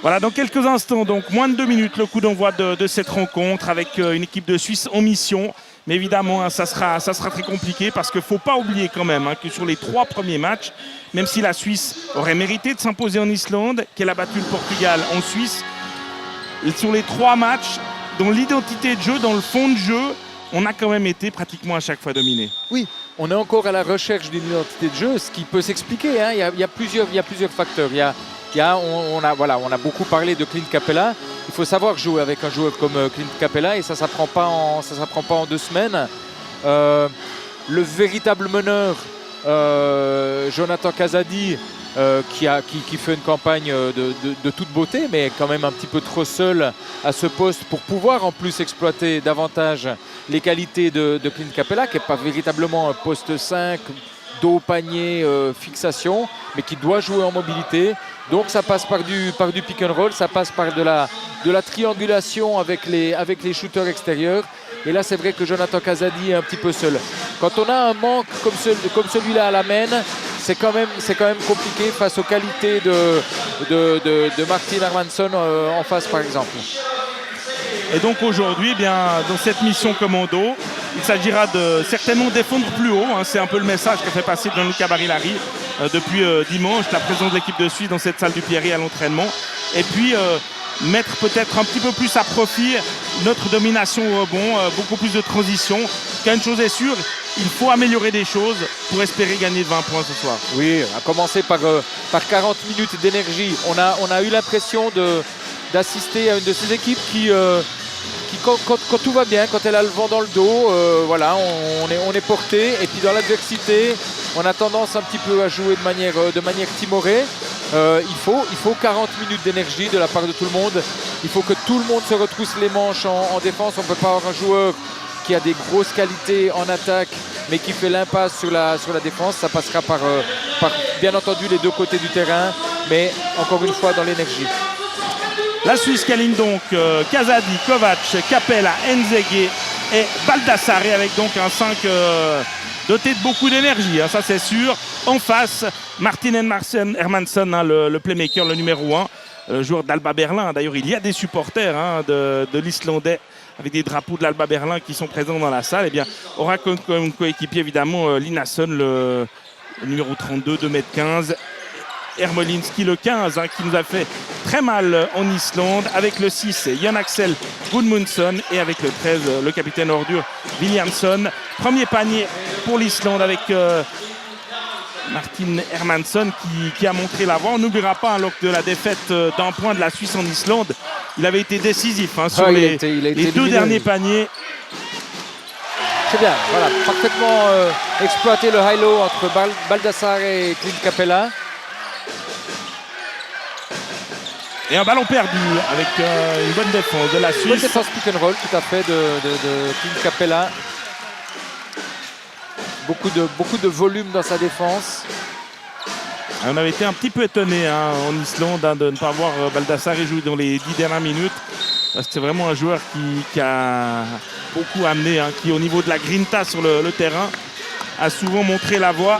Voilà, dans quelques instants, donc moins de 2 minutes, le coup d'envoi de cette rencontre avec une équipe de Suisse en mission. Mais évidemment, hein, ça sera très compliqué parce qu'il ne faut pas oublier quand même que sur les 3 premiers matchs, même si la Suisse aurait mérité de s'imposer en Islande, qu'elle a battu le Portugal en Suisse, et sur les 3 matchs, dans l'identité de jeu, dans le fond de jeu, on a quand même été pratiquement à chaque fois dominé. Oui, on est encore à la recherche d'une identité de jeu, ce qui peut s'expliquer. Hein. Il y a plusieurs facteurs. On a beaucoup parlé de Clint Capela. Il faut savoir jouer avec un joueur comme Clint Capela et ça ne s'apprend pas en 2 semaines. Le véritable meneur, Jonathan Casadi, qui fait une campagne de toute beauté, mais quand même un petit peu trop seul à ce poste pour pouvoir en plus exploiter davantage les qualités de Clint Capela, qui n'est pas véritablement un poste 5, dos, panier, fixation, mais qui doit jouer en mobilité. Donc ça passe par du pick and roll, ça passe par de la triangulation avec les shooters extérieurs. Et là, c'est vrai que Jonathan Casadi est un petit peu seul. Quand on a un manque comme celui-là à la main, c'est quand même compliqué face aux qualités de Martin Hermansson en face, par exemple. Et donc aujourd'hui, dans cette mission commando, il s'agira de certainement défendre plus haut. Hein. C'est un peu le message qu'a fait passer Gianluca Barilari depuis dimanche, la présence de l'équipe de Suisse dans cette salle du Pierry à l'entraînement. Et puis mettre peut-être un petit peu plus à profit notre domination au rebond, beaucoup plus de transition. Car une chose est sûre, il faut améliorer des choses pour espérer gagner de 20 points ce soir. Oui, à commencer par 40 minutes d'énergie. On a eu l'impression d'assister à une de ces équipes qui quand tout va bien, quand elle a le vent dans le dos, on est porté. Et puis dans l'adversité, on a tendance un petit peu à jouer de manière timorée. Il faut 40 minutes d'énergie de la part de tout le monde. Il faut que tout le monde se retrousse les manches en défense. On ne peut pas avoir un joueur qui a des grosses qualités en attaque, mais qui fait l'impasse sur la défense. Ça passera par bien entendu les 2 côtés du terrain, mais encore une fois dans l'énergie. La Suisse qui aligne donc Casadi, Kovac, Capela, Nzege et Baldassare avec donc un 5 doté de beaucoup d'énergie, hein, ça c'est sûr. En face, Martin Hermansson, hein, le playmaker, le numéro 1, joueur d'Alba Berlin. D'ailleurs, il y a des supporters de l'Islandais avec des drapeaux de l'Alba Berlin qui sont présents dans la salle. Eh bien, aura comme coéquipier évidemment Linasson, le numéro 32, 2,15 m. Hermolinski le 15 qui nous a fait très mal en Islande, avec le 6 Jan Axel Gudmundsson et avec le 13 le capitaine ordure Williamson. Premier panier pour l'Islande avec Martin Hermansson qui a montré la voie. On n'oubliera pas lors de la défaite d'un point de la Suisse en Islande, il avait été décisif sur les 2 derniers paniers. C'est bien, voilà, parfaitement exploité le high-low entre Baldassare et Clint Capela. Et un ballon perdu avec une bonne défense de la Suisse. Bonne défense pick and roll tout à fait de Clint Capela. Beaucoup de volume dans sa défense. On avait été un petit peu étonné en Islande de ne pas voir Baldassare jouer dans les 10 dernières minutes. Parce que c'est vraiment un joueur qui a beaucoup amené, qui au niveau de la grinta sur le terrain a souvent montré la voie.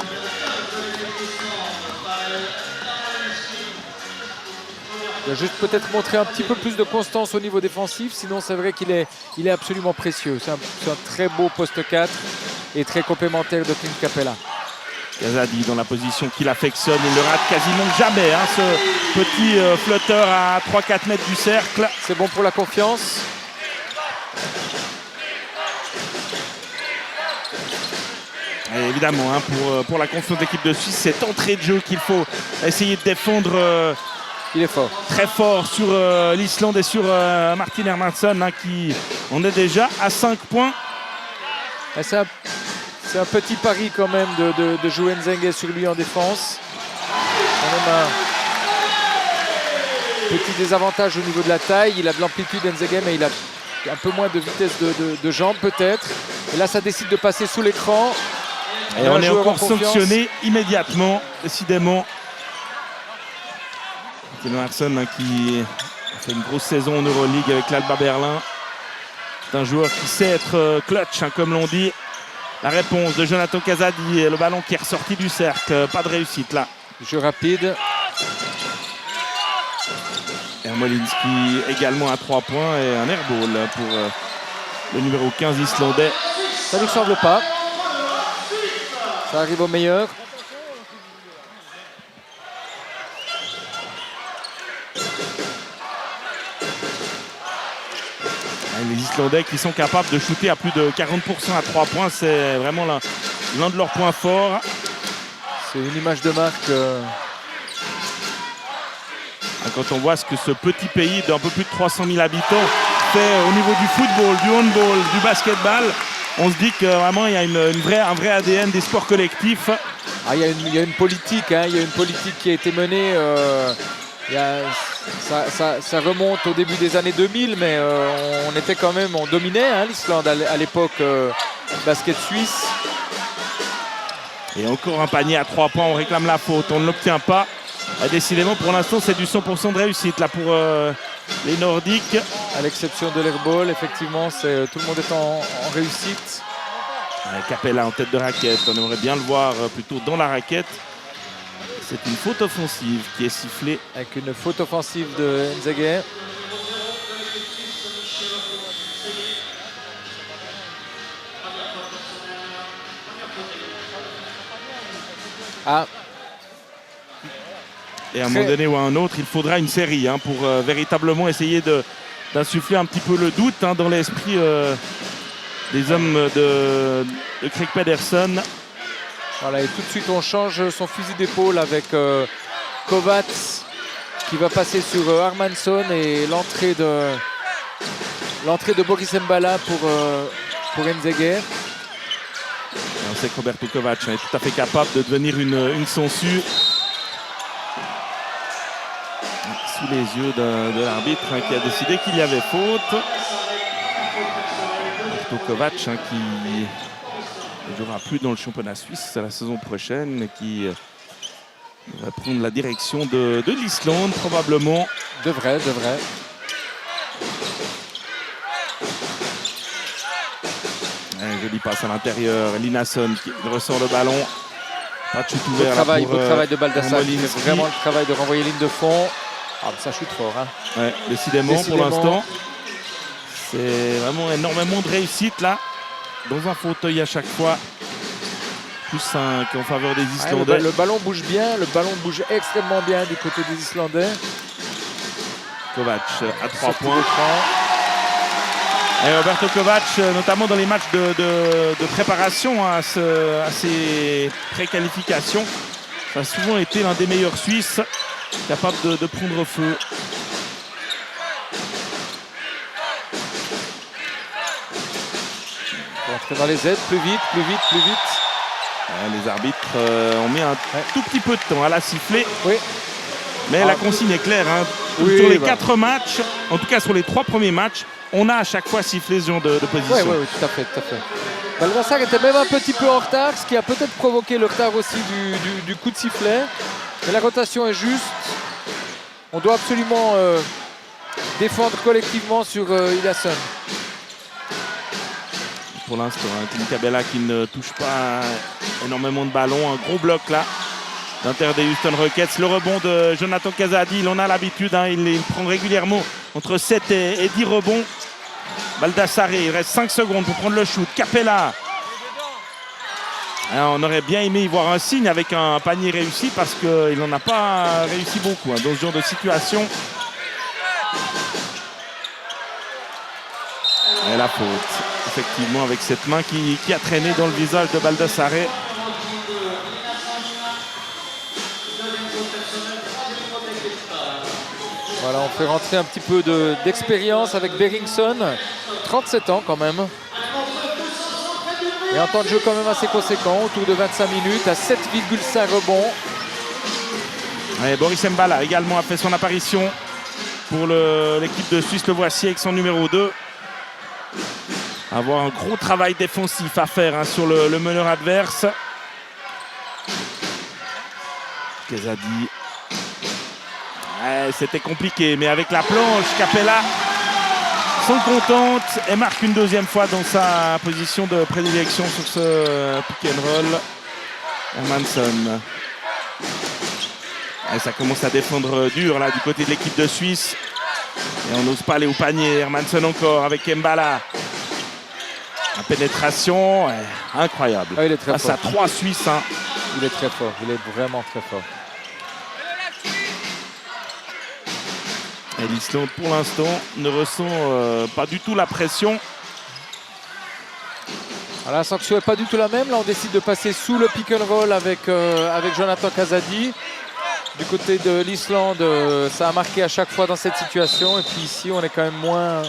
Il a juste peut-être montré un petit peu plus de constance au niveau défensif. Sinon, c'est vrai qu'il est absolument précieux. C'est un très beau poste 4 et très complémentaire de Clint Capela. Casadi dans la position qu'il affectionne. Il ne le rate quasiment jamais, ce petit flotteur à 3-4 mètres du cercle. C'est bon pour la confiance. Et évidemment, pour la confiance de l'équipe de Suisse, cette entrée de jeu qu'il faut essayer de défendre. Il est fort. Très fort sur l'Islande et sur Martin Hermansson qui en est déjà à 5 points. C'est un petit pari quand même de jouer Nzenge sur lui en défense. On a un petit désavantage au niveau de la taille. Il a de l'amplitude Nzenge, mais il a un peu moins de vitesse de jambes peut-être. Et là, ça décide de passer sous l'écran. Et on est encore sanctionné immédiatement, décidément. Hermansson qui a fait une grosse saison en Euroleague avec l'Alba Berlin. C'est un joueur qui sait être clutch, comme l'on dit. La réponse de Jonathan Casadi, le ballon qui est ressorti du cercle. Pas de réussite là. Jeu rapide. Ermolinski également à 3 points et un airball pour le numéro 15 islandais. Ça ne lui semble pas. Ça arrive au meilleur. Les Islandais qui sont capables de shooter à plus de 40% à 3 points, c'est vraiment l'un de leurs points forts. C'est une image de marque. Quand on voit ce que ce petit pays d'un peu plus de 300 000 habitants fait au niveau du football, du handball, du basketball, on se dit que vraiment il y a un vrai ADN des sports collectifs. Ah, il y a une politique, hein, il y a une politique qui a été menée. Ça remonte au début des années 2000, mais on dominait hein, l'Islande à l'époque basket suisse. Et encore un panier à 3 points, on réclame la faute, on ne l'obtient pas. Décidément, pour l'instant, c'est du 100% de réussite là pour les Nordiques. À l'exception de l'airball, effectivement, tout le monde est en réussite. Capella en tête de raquette, on aimerait bien le voir plutôt dans la raquette. C'est une faute offensive qui est sifflée. Avec une faute offensive de Nzege. Ah. Et à un moment donné ou à un autre, il faudra une série hein, pour véritablement essayer d'insuffler un petit peu le doute hein, dans l'esprit des hommes de Craig Pedersen. Voilà, et tout de suite on change son fusil d'épaule avec Kovacs qui va passer sur Armansson et l'entrée de Boris Mbala pour Nzege. On sait que Roberto Kovac est tout à fait capable de devenir une sangsue. Sous les yeux de l'arbitre hein, qui a décidé qu'il y avait faute. Roberto Kovac hein, qui ne jouera plus dans le championnat suisse la saison prochaine, qui va prendre la direction de l'Islande probablement. Devrait. Joli passe à l'intérieur, Linasson qui ressort le ballon. Pas de chute ouvert. Beau travail de Baldassare qui fait vraiment le travail de renvoyer ligne de fond. Ah, ça chute fort. Hein. Ouais, décidément, pour l'instant. C'est vraiment énormément de réussite là. Dans un fauteuil à chaque fois. Plus 5 en faveur des Islandais. Le ballon bouge bien, le ballon bouge extrêmement bien du côté des Islandais. Kovac à 3 points. Et Roberto Kovac, notamment dans les matchs de préparation à ces préqualifications, ça a souvent été l'un des meilleurs Suisses, capable de prendre feu. Rentrer dans les aides, plus vite. Les arbitres ont mis un tout petit peu de temps à la siffler. Oui. Mais la consigne est claire. Hein. Oui, sur les 4 matchs, en tout cas sur les 3 premiers matchs, on a à chaque fois sifflé ce genre de position. Oui, tout à fait. Baldassare était même un petit peu en retard, ce qui a peut-être provoqué le retard aussi du coup de sifflet. Mais la rotation est juste. On doit absolument défendre collectivement sur Illasson. Pour l'instant, Clint Capela qui ne touche pas énormément de ballons. Un gros bloc là d'intérieur des Houston Rockets. Le rebond de Jonathan Casadi, il en a l'habitude. Hein, il prend régulièrement entre 7 et 10 rebonds. Baldassare, il reste 5 secondes pour prendre le shoot. Capela. Alors, on aurait bien aimé y voir un signe avec un panier réussi parce qu'il n'en a pas réussi beaucoup hein, dans ce genre de situation. Et la faute, effectivement, avec cette main qui a traîné dans le visage de Baldassare. Voilà, on fait rentrer un petit peu d'expérience avec Beringsson. 37 ans quand même. Et un temps de jeu quand même assez conséquent, autour de 25 minutes, à 7,5 rebonds. Et Boris Mbala également a fait son apparition pour l'équipe de Suisse. Le voici avec son numéro 2. Avoir un gros travail défensif à faire hein, sur le meneur adverse. Casadi. C'était compliqué, mais avec la planche, Capela s'en contente et marque une deuxième fois dans sa position de prédilection sur ce pick and roll. Hermansson. Et ça commence à défendre dur là du côté de l'équipe de Suisse. Et on n'ose pas aller au panier. Hermansson encore avec Mbala. La pénétration, incroyable. Ah, il est très fort. À 3 Suisses. Hein. Il est très fort, il est vraiment très fort. Et l'Islande, pour l'instant, ne ressent pas du tout la pression. Alors, la sanction n'est pas du tout la même. Là, on décide de passer sous le pick and roll avec Jonathan Kazadi. Du côté de l'Islande, ça a marqué à chaque fois dans cette situation. Et puis ici, on est quand même moins...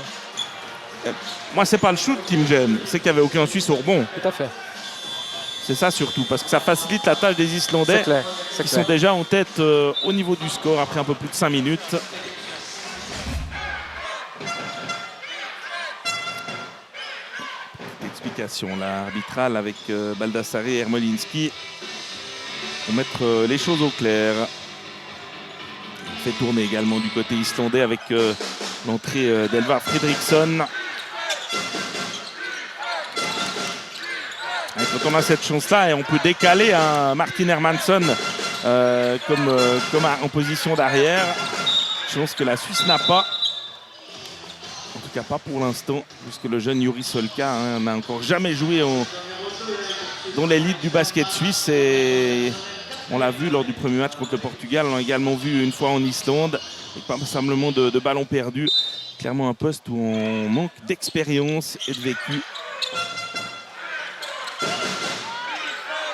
Moi, c'est pas le shoot qui me gêne. C'est qu'il n'y avait aucun Suisse au rebond. Tout à fait. C'est ça surtout, parce que ça facilite la tâche des Islandais. C'est clair. Qui sont déjà en tête au niveau du score après un peu plus de 5 minutes. Explication là, arbitrale avec Baldassarre et Hermolinski pour mettre les choses au clair. On fait tourner également du côté islandais avec l'entrée d'Elvar Fredriksson. Et quand on a cette chance-là, et on peut décaler un Martin Hermansson comme en position d'arrière. Chance que la Suisse n'a pas. En tout cas, pas pour l'instant, puisque le jeune Yuri Solka n'a encore jamais joué dans l'élite du basket suisse. Et on l'a vu lors du premier match contre le Portugal. On l'a également vu une fois en Islande. Et pas simplement de ballons perdus. Clairement un poste où on manque d'expérience et de vécu.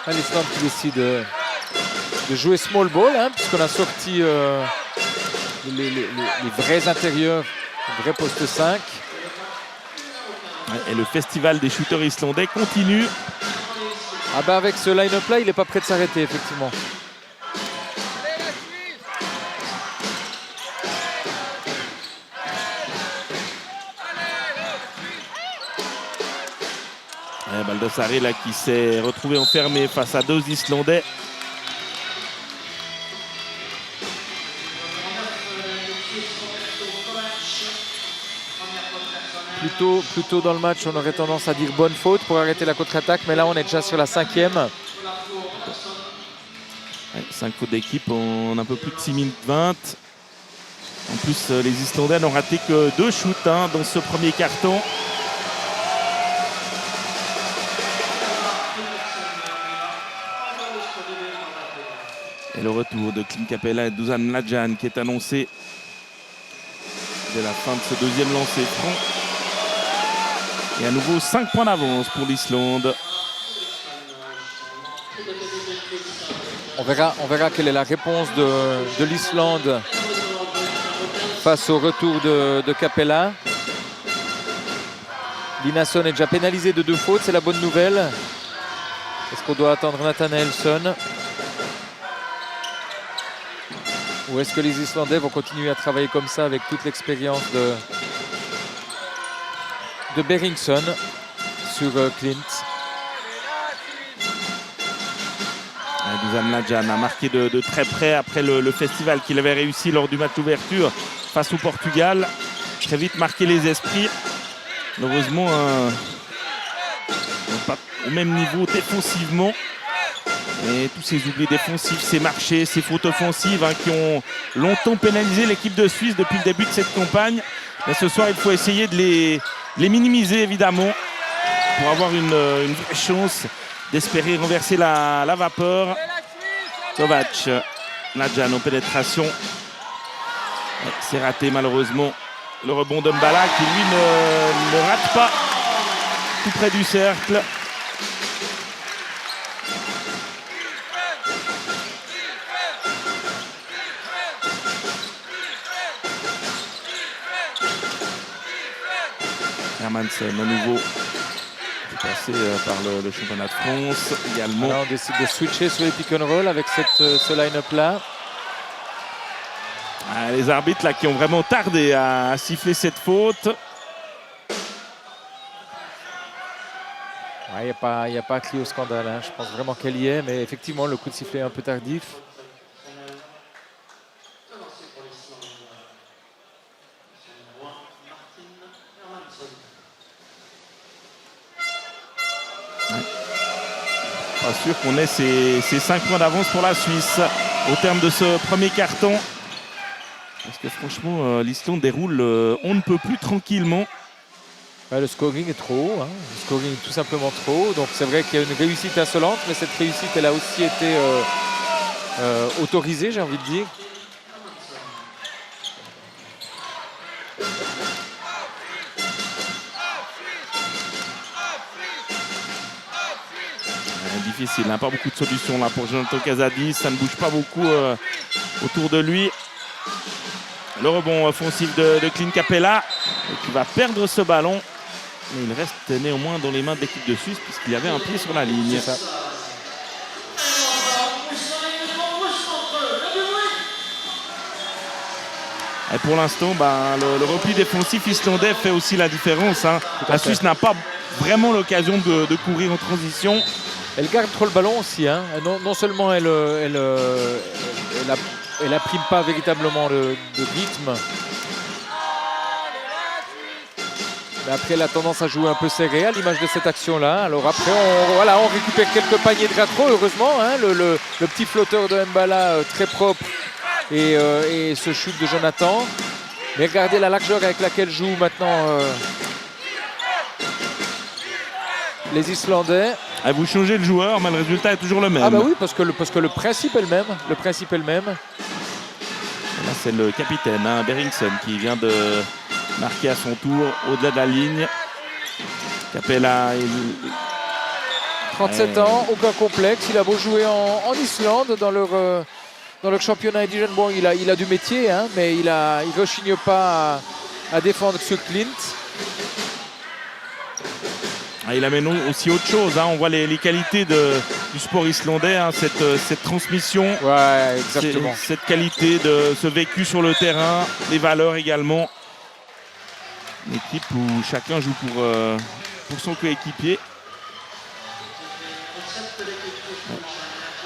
L'Islande qui décide de jouer small ball, hein, puisqu'on a sorti les vrais intérieurs, les vrais postes 5. Et le festival des shooters islandais continue. Ah ben avec ce line-up là, il n'est pas prêt de s'arrêter, effectivement. Baldassarre là qui s'est retrouvé enfermé face à 2 Islandais. Plutôt dans le match, on aurait tendance à dire bonne faute pour arrêter la contre-attaque, mais là on est déjà sur la 5e. 5 fautes d'équipe en un peu plus de 6 minutes 20. En plus, les Islandais n'ont raté que 2 shoots dans ce premier carton. Et le retour de Clint Capela et Dusan Mlađan qui est annoncé dès la fin de ce deuxième lancer franc. Et à nouveau 5 points d'avance pour l'Islande. On verra quelle est la réponse de l'Islande face au retour de Capela. Linason est déjà pénalisé de 2 fautes, c'est la bonne nouvelle. Est-ce qu'on doit attendre Nathanaelsson? Ou est-ce que les Islandais vont continuer à travailler comme ça avec toute l'expérience de Beringsson sur Clint? Dusan Mlađan a marqué de très près après le festival qu'il avait réussi lors du match d'ouverture face au Portugal. Très vite marqué les esprits. Malheureusement, pas au même niveau défensivement. Et tous ces oublis défensifs, ces marchés, ces fautes offensives qui ont longtemps pénalisé l'équipe de Suisse depuis le début de cette campagne. Mais ce soir, il faut essayer de les minimiser, évidemment, pour avoir une vraie chance d'espérer renverser la vapeur. Kovac, Mlađan en pénétration. C'est raté, malheureusement. Le rebond de Mbala qui, lui, ne rate pas tout près du cercle. Hermansson à nouveau passé par le championnat de France également. Alors on décide de switcher sur les pick and roll avec ce line-up là. Les arbitres là qui ont vraiment tardé à siffler cette faute. Il n'y a pas crié au scandale, je pense vraiment qu'elle y est, mais effectivement le coup de sifflet est un peu tardif. Pas sûr qu'on ait ces 5 points d'avance pour la Suisse. au terme de ce premier carton. Parce que franchement, l'Islande déroule on ne peut plus tranquillement. Ouais, le scoring est trop haut, hein. Le scoring est tout simplement trop haut. Donc c'est vrai qu'il y a une réussite insolente, mais cette réussite, elle a aussi été autorisée, j'ai envie de dire. Difficile, hein, pas beaucoup de solutions là pour Jonathan Casadi, ça ne bouge pas beaucoup autour de lui. Le rebond offensif de Clint Capela qui va perdre ce ballon, mais il reste néanmoins dans les mains de l'équipe de Suisse puisqu'il y avait un pied sur la ligne. C'est ça. Et pour l'instant, le repli défensif islandais fait aussi la différence, hein. La Suisse n'a pas vraiment l'occasion de courir en transition. Elle garde trop le ballon aussi, hein. Non seulement elle n'imprime pas véritablement de rythme, mais après elle a tendance à jouer un peu serré à l'image de cette action-là. Alors après, on récupère quelques paniers de Ratro, heureusement, hein. Le petit flotteur de Mbala très propre et ce shoot de Jonathan. Mais regardez la largeur avec laquelle jouent maintenant les Islandais. Ah, vous changez le joueur, mais le résultat est toujours le même. Ah bah oui, parce que le principe est le même. Le principe est le même. Là, c'est le capitaine, hein, Beringsson, qui vient de marquer à son tour au-delà de la ligne. Capela, 37 ans, aucun complexe. Il a beau jouer en Islande dans leur championnat indigène. Bon, il a du métier, hein, mais il ne rechigne pas à défendre sur Clint. Il amène aussi autre chose, hein. On voit les qualités du sport islandais, hein, cette transmission, ouais, exactement. Cette qualité de ce vécu sur le terrain, les valeurs également. Une équipe où chacun joue pour son coéquipier.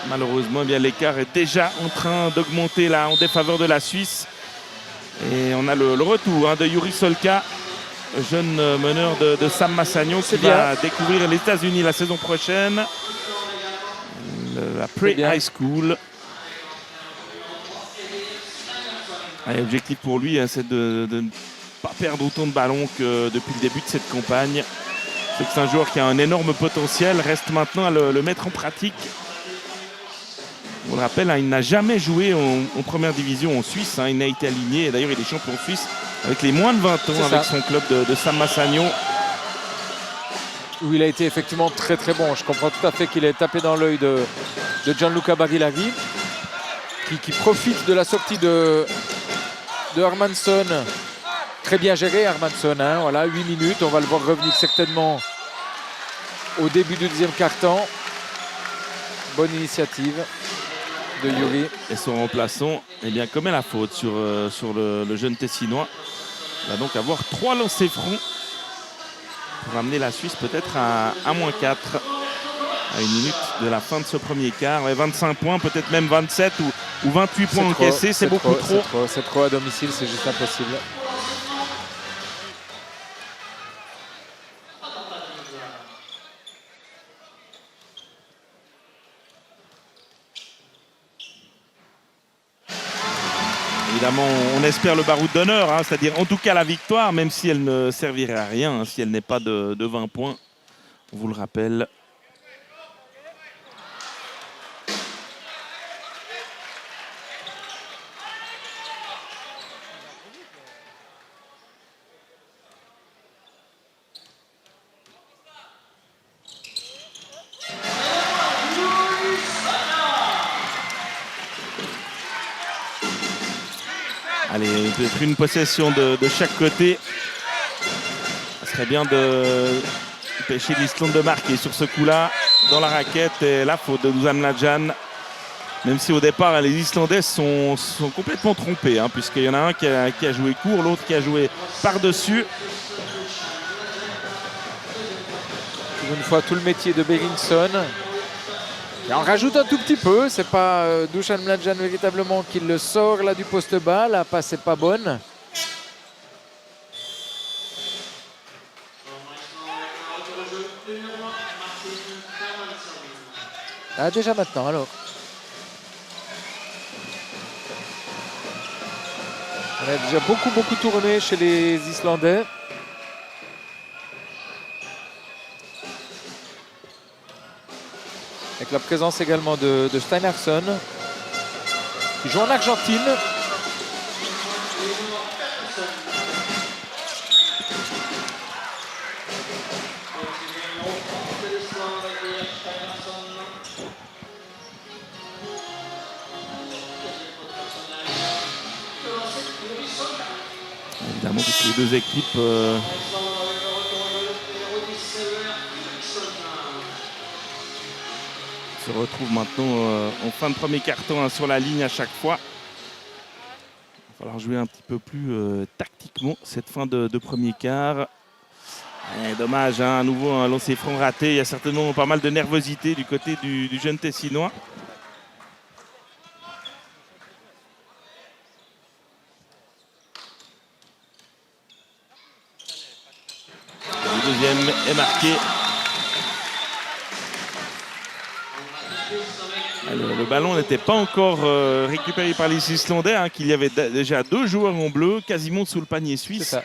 Malheureusement, eh bien, l'écart est déjà en train d'augmenter là en défaveur de la Suisse. Et on a le retour, hein, de Yuri Solka, jeune meneur de Sam Massagno qui va découvrir les États-Unis la saison prochaine. La Pre-High School. L'objectif pour lui, hein, c'est de ne pas perdre autant de ballons que depuis le début de cette campagne. C'est un joueur qui a un énorme potentiel, reste maintenant à le mettre en pratique. On le rappelle, hein, il n'a jamais joué en première division en Suisse, hein, il n'a été aligné, d'ailleurs il est champion suisse avec les moins de 20 ans avec son club de Sam Massagno. Où il a été effectivement très très bon. Je comprends tout à fait qu'il ait tapé dans l'œil de Gianluca Barilari qui profite de la sortie de Hermansson. Très bien géré Hermansson, hein, voilà, 8 minutes, on va le voir revenir certainement au début du deuxième quart-temps. Bonne initiative de Yuri. Et son remplaçant, eh bien, commet la faute sur le jeune Tessinois. Il va donc avoir 3 lancers francs pour amener la Suisse peut-être à -4 à 1 minute de la fin de ce premier quart. Ouais, 25 points, peut-être même 27 ou 28 points encaissés, c'est beaucoup trop. C'est trop à domicile, c'est juste impossible. Évidemment, on espère le baroud d'honneur, hein, c'est-à-dire en tout cas la victoire, même si elle ne servirait à rien, hein, si elle n'est pas de 20 points. On vous le rappelle. Allez, peut-être une possession de chaque côté. Ça serait bien de pêcher l'Islande de marquer sur ce coup-là dans la raquette. Et la faute de Dusan Mlađan. Même si au départ, les Islandais sont complètement trompés, hein, puisqu'il y en a un qui a joué court, l'autre qui a joué par-dessus. Pour une fois, tout le métier de Beringsson. Et on rajoute un tout petit peu, c'est pas Dusan Mlađan véritablement qui le sort là du poste bas, la passe n'est pas bonne. Ah, déjà maintenant alors. On a déjà beaucoup tourné chez les Islandais. Avec la présence également de Steinarsson, qui joue en Argentine. Évidemment, toutes les deux équipes se retrouvent maintenant en fin de premier carton, hein, sur la ligne à chaque fois. Il va falloir jouer un petit peu plus tactiquement cette fin de premier quart. Dommage, hein, à nouveau un lancer franc raté. Il y a certainement pas mal de nervosité du côté du jeune Tessinois. Le deuxième est marqué. Alors, le ballon n'était pas encore récupéré par les Islandais, hein, qu'il y avait déjà 2 joueurs en bleu, quasiment sous le panier suisse. C'est ça.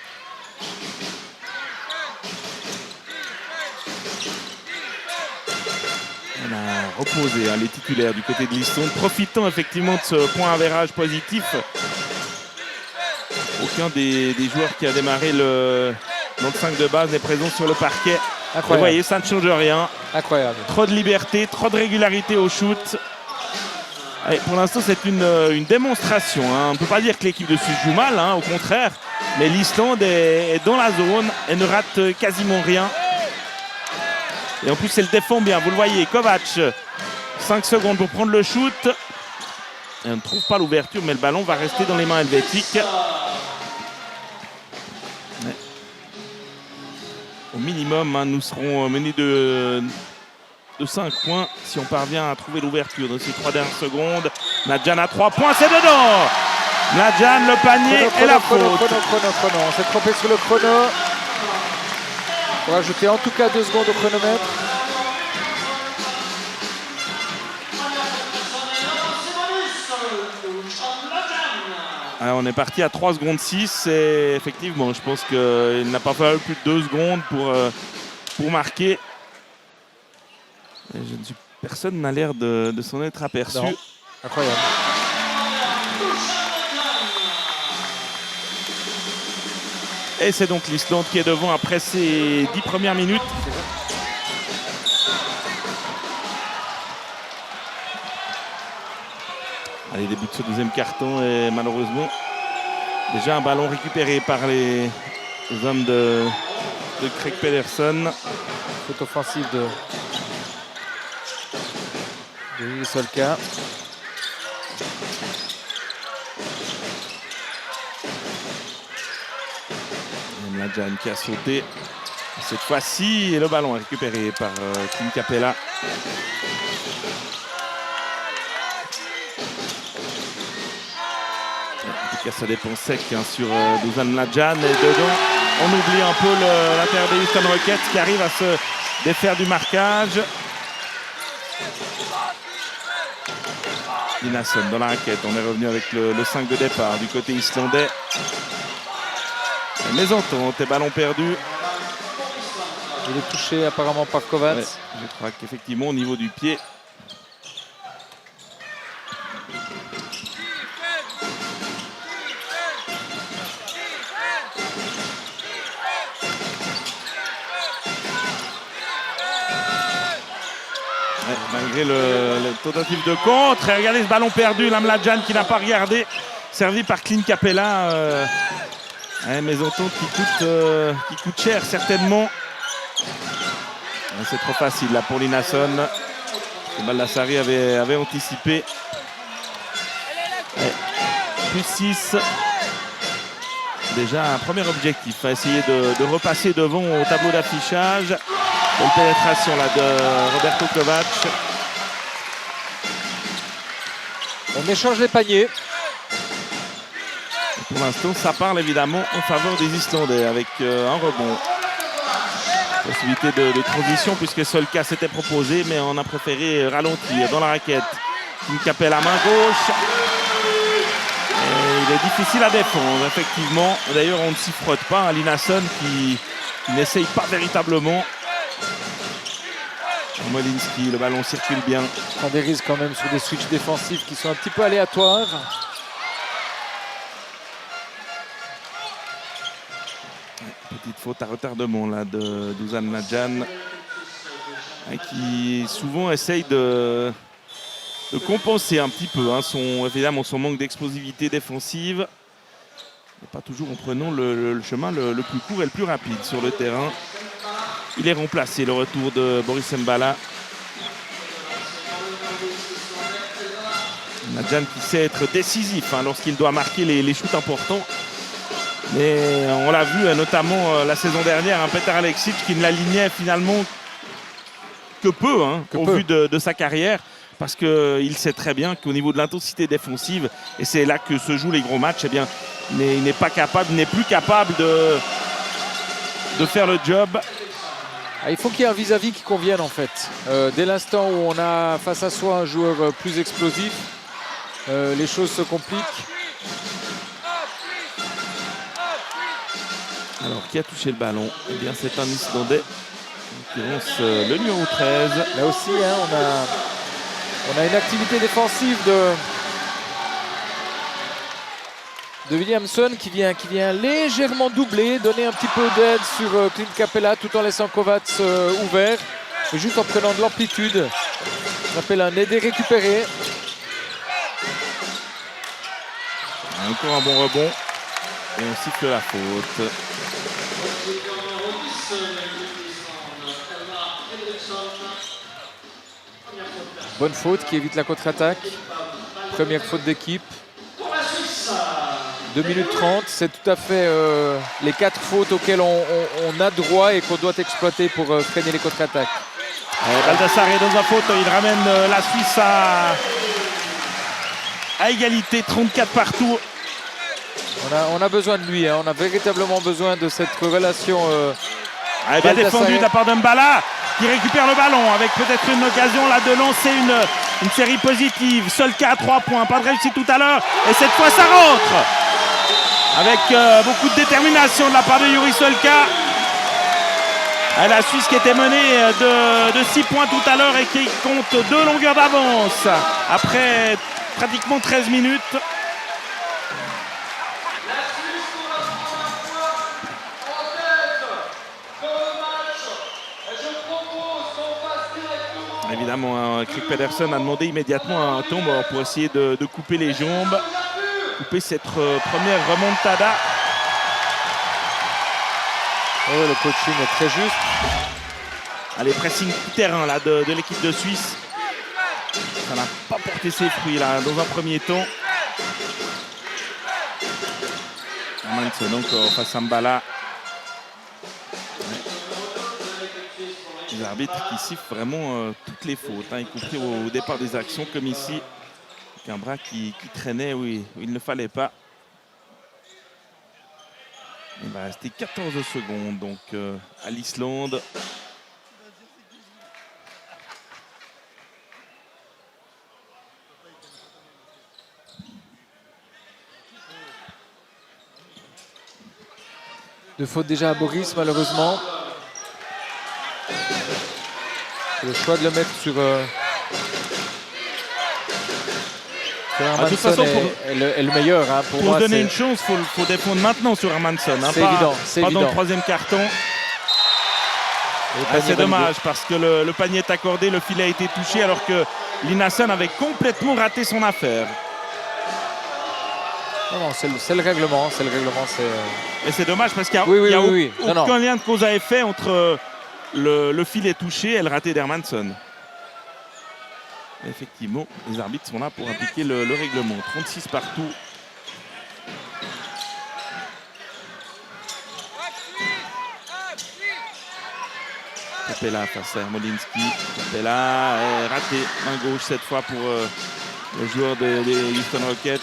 On a reposé, hein, les titulaires du côté de l'Islande, profitant effectivement de ce point avérage positif. Aucun des joueurs qui a démarré dans le 5 de base n'est présent sur le parquet. Incroyable. Vous voyez, ça ne change rien. Incroyable. Trop de liberté, trop de régularité au shoot. Allez, pour l'instant, c'est une démonstration, hein. On ne peut pas dire que l'équipe de Suisse joue mal, hein, au contraire. Mais l'Islande est dans la zone et ne rate quasiment rien. Et en plus, elle défend bien. Vous le voyez, Kovac, 5 secondes pour prendre le shoot. Et on ne trouve pas l'ouverture, mais le ballon va rester dans les mains helvétiques. Ouais. Au minimum, hein, nous serons menés de 5 points si on parvient à trouver l'ouverture dans ces 3 dernières secondes. Nadjan à 3 points, c'est dedans. Nadjan, le panier et la faute. Chrono. On s'est trompé sur le chrono. On va rajouter en tout cas 2 secondes au chronomètre. Alors, on est parti à 3 secondes 6 et effectivement, je pense qu'il n'a pas fallu plus de 2 secondes pour marquer. Personne n'a l'air de s'en être aperçu. Non. Incroyable. Et c'est donc l'Islande qui est devant après ces 10 premières minutes. Allez, début de ce deuxième carton et malheureusement déjà un ballon récupéré par les hommes de Craig Pedersen. Faute offensive de Solka. Nadjan qui a sauté cette fois-ci et le ballon est récupéré par Clint Capela. En tout cas, ça dépend sec, hein, sur Dusan Nadjan. Et dedans, on oublie un peu l'intérieur des Houston Rockets qui arrive à se défaire du marquage. Linasson dans la raquette. On est revenu avec le 5 de départ du côté islandais. Mésentente et ballon perdu. Il est touché apparemment par Kovac. Ouais, je crois qu'effectivement au niveau du pied. Ouais, malgré le tentative de contre. Et regardez ce ballon perdu, Lamladjan qui n'a pas regardé. Servi par Clint Capela. Mésentente qui coûte cher certainement. C'est trop facile là pour Linasson. Baldassari avait anticipé. Plus 6. Déjà un premier objectif, essayer de repasser devant au tableau d'affichage. Une pénétration là de Roberto Kovac. On échange les paniers. Pour l'instant, ça parle évidemment en faveur des Islandais avec un rebond. Possibilité de transition puisque Solka s'était proposé, mais on a préféré ralentir dans la raquette. Une capelle à main gauche. Et Il est difficile à défendre, effectivement. D'ailleurs, on ne s'y frotte pas. Linason qui n'essaye pas véritablement. Molinski, le ballon circule bien. Il prend des risques quand même sur des switches défensifs qui sont un petit peu aléatoires. Petite faute à retardement là de Dusan Nadjan, qui souvent essaye de compenser un petit peu évidemment son manque d'explosivité défensive. Mais pas toujours en prenant le chemin le plus court et le plus rapide sur le terrain. Il est remplacé, le retour de Boris Mbala. Nadjan qui sait être décisif lorsqu'il doit marquer les shoots importants. Mais on l'a vu notamment la saison dernière, Petar Aleksic qui ne l'alignait finalement que peu vu de sa carrière. Parce qu'il sait très bien qu'au niveau de l'intensité défensive, et c'est là que se jouent les gros matchs, eh bien, il n'est plus capable de faire le job. Il faut qu'il y ait un vis-à-vis qui convienne en fait. Dès l'instant où on a face à soi un joueur plus explosif, les choses se compliquent. Alors, qui a touché le ballon? Eh bien, c'est un Islandais, qui lance le numéro 13. Là aussi, on a une activité défensive de Williamson qui vient légèrement doubler, donner un petit peu d'aide sur Clint Capela tout en laissant Kovacs ouvert. Et juste en prenant de l'amplitude. On appelle un aidé récupéré. Encore un bon rebond. Et on siffle la faute. Bonne faute qui évite la contre-attaque. Première faute d'équipe. 2 minutes 30, c'est tout à fait les 4 fautes auxquelles on a droit et qu'on doit exploiter pour freiner les contre-attaques. Baldassare est dans un faute, il ramène la Suisse à égalité, 34 partout. On a besoin de lui, on a véritablement besoin de cette relation. Bien défendu de la part d'Mbala qui récupère le ballon avec peut-être une occasion là de lancer une série positive. Solka à 3 points, pas de réussite tout à l'heure et cette fois ça rentre avec beaucoup de détermination de la part de Yuri Solka. La Suisse qui était menée de 6 points tout à l'heure et qui compte 2 longueurs d'avance après pratiquement 13 minutes. Évidemment, Craig Pedersen a demandé immédiatement un tombe pour essayer de couper les jambes, couper cette première remontada. Oh, le coaching est très juste. Allez, pressing tout terrain là, de l'équipe de Suisse. Ça n'a pas porté ses fruits là, dans un premier temps. Hermansson encore face à Mbala. Les arbitres qui sifflent vraiment toutes les fautes, y compris au départ des actions comme ici. Avec un bras qui traînait où il ne fallait pas. Il va rester 14 secondes donc à l'Islande. Deux fautes déjà à Boris malheureusement. Le choix de le mettre sur Hermansson est le meilleur. Pour moi, se donner une chance, il faut défendre maintenant sur Hermansson. C'est évident. Pas dans le troisième carton. C'est dommage parce que le panier est accordé, le filet a été touché alors que Linason avait complètement raté son affaire. Non, c'est le règlement. Et c'est dommage parce qu'il n'y a aucun lien de cause à effet entre le filet touché et le raté d'Hermansson. Effectivement, les arbitres sont là pour appliquer le règlement. 36 partout. Capela face à Molinski. Capela est raté. Main gauche cette fois pour le joueur des Houston Rockets.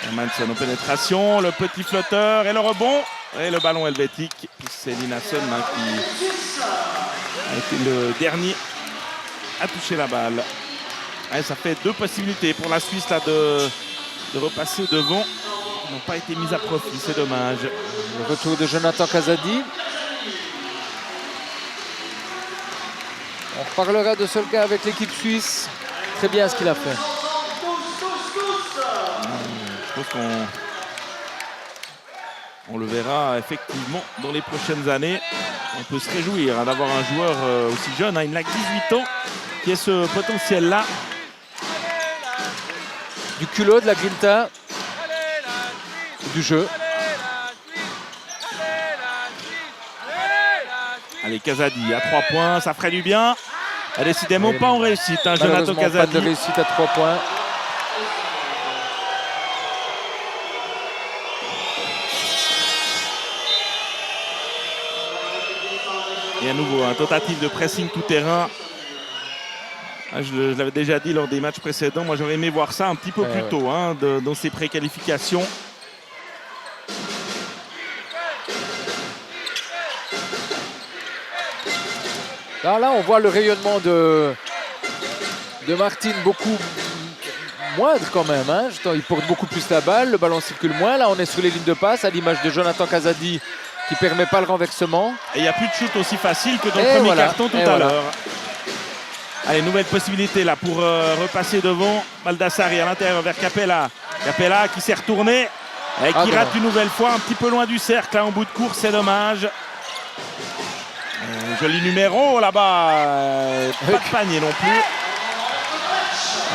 Hermansson en pénétration, le petit flotteur et le rebond. Et le ballon helvétique. C'est Linason qui a été le dernier à toucher la balle. Et ça fait 2 possibilités pour la Suisse là, de repasser devant. Ils n'ont pas été mis à profit, c'est dommage. Le retour de Jonathan Casadi. On reparlera de Solka avec l'équipe suisse. Très bien ce qu'il a fait. Je pense qu'on le verra effectivement dans les prochaines années. On peut se réjouir hein, d'avoir un joueur aussi jeune, hein, il n'a que 18 ans, qui a ce potentiel-là. Du culot, de la grinta, du jeu. Allez, Casadi à 3 points, ça ferait du bien. Décidément pas en réussite, hein, Jonathan Pas Casadi. de réussite à 3 points. Et à nouveau, un tentative de pressing tout-terrain. Je l'avais déjà dit lors des matchs précédents. Moi, j'aurais aimé voir ça un petit peu plus tôt hein, dans ces préqualifications. Là, on voit le rayonnement de Martin beaucoup moindre quand même. Hein. Il porte beaucoup plus la balle, le ballon circule moins. Là, on est sur les lignes de passe, à l'image de Jonathan Casadi qui ne permet pas le renversement. Et il n'y a plus de shoot aussi facile que dans le premier carton tout à l'heure. Allez, nouvelle possibilité là pour repasser devant. Baldassari à l'intérieur vers Capella. Capella qui s'est retourné et qui rate une nouvelle fois un petit peu loin du cercle là, en bout de course, c'est dommage. Joli numéro là-bas. Pas de panier non plus.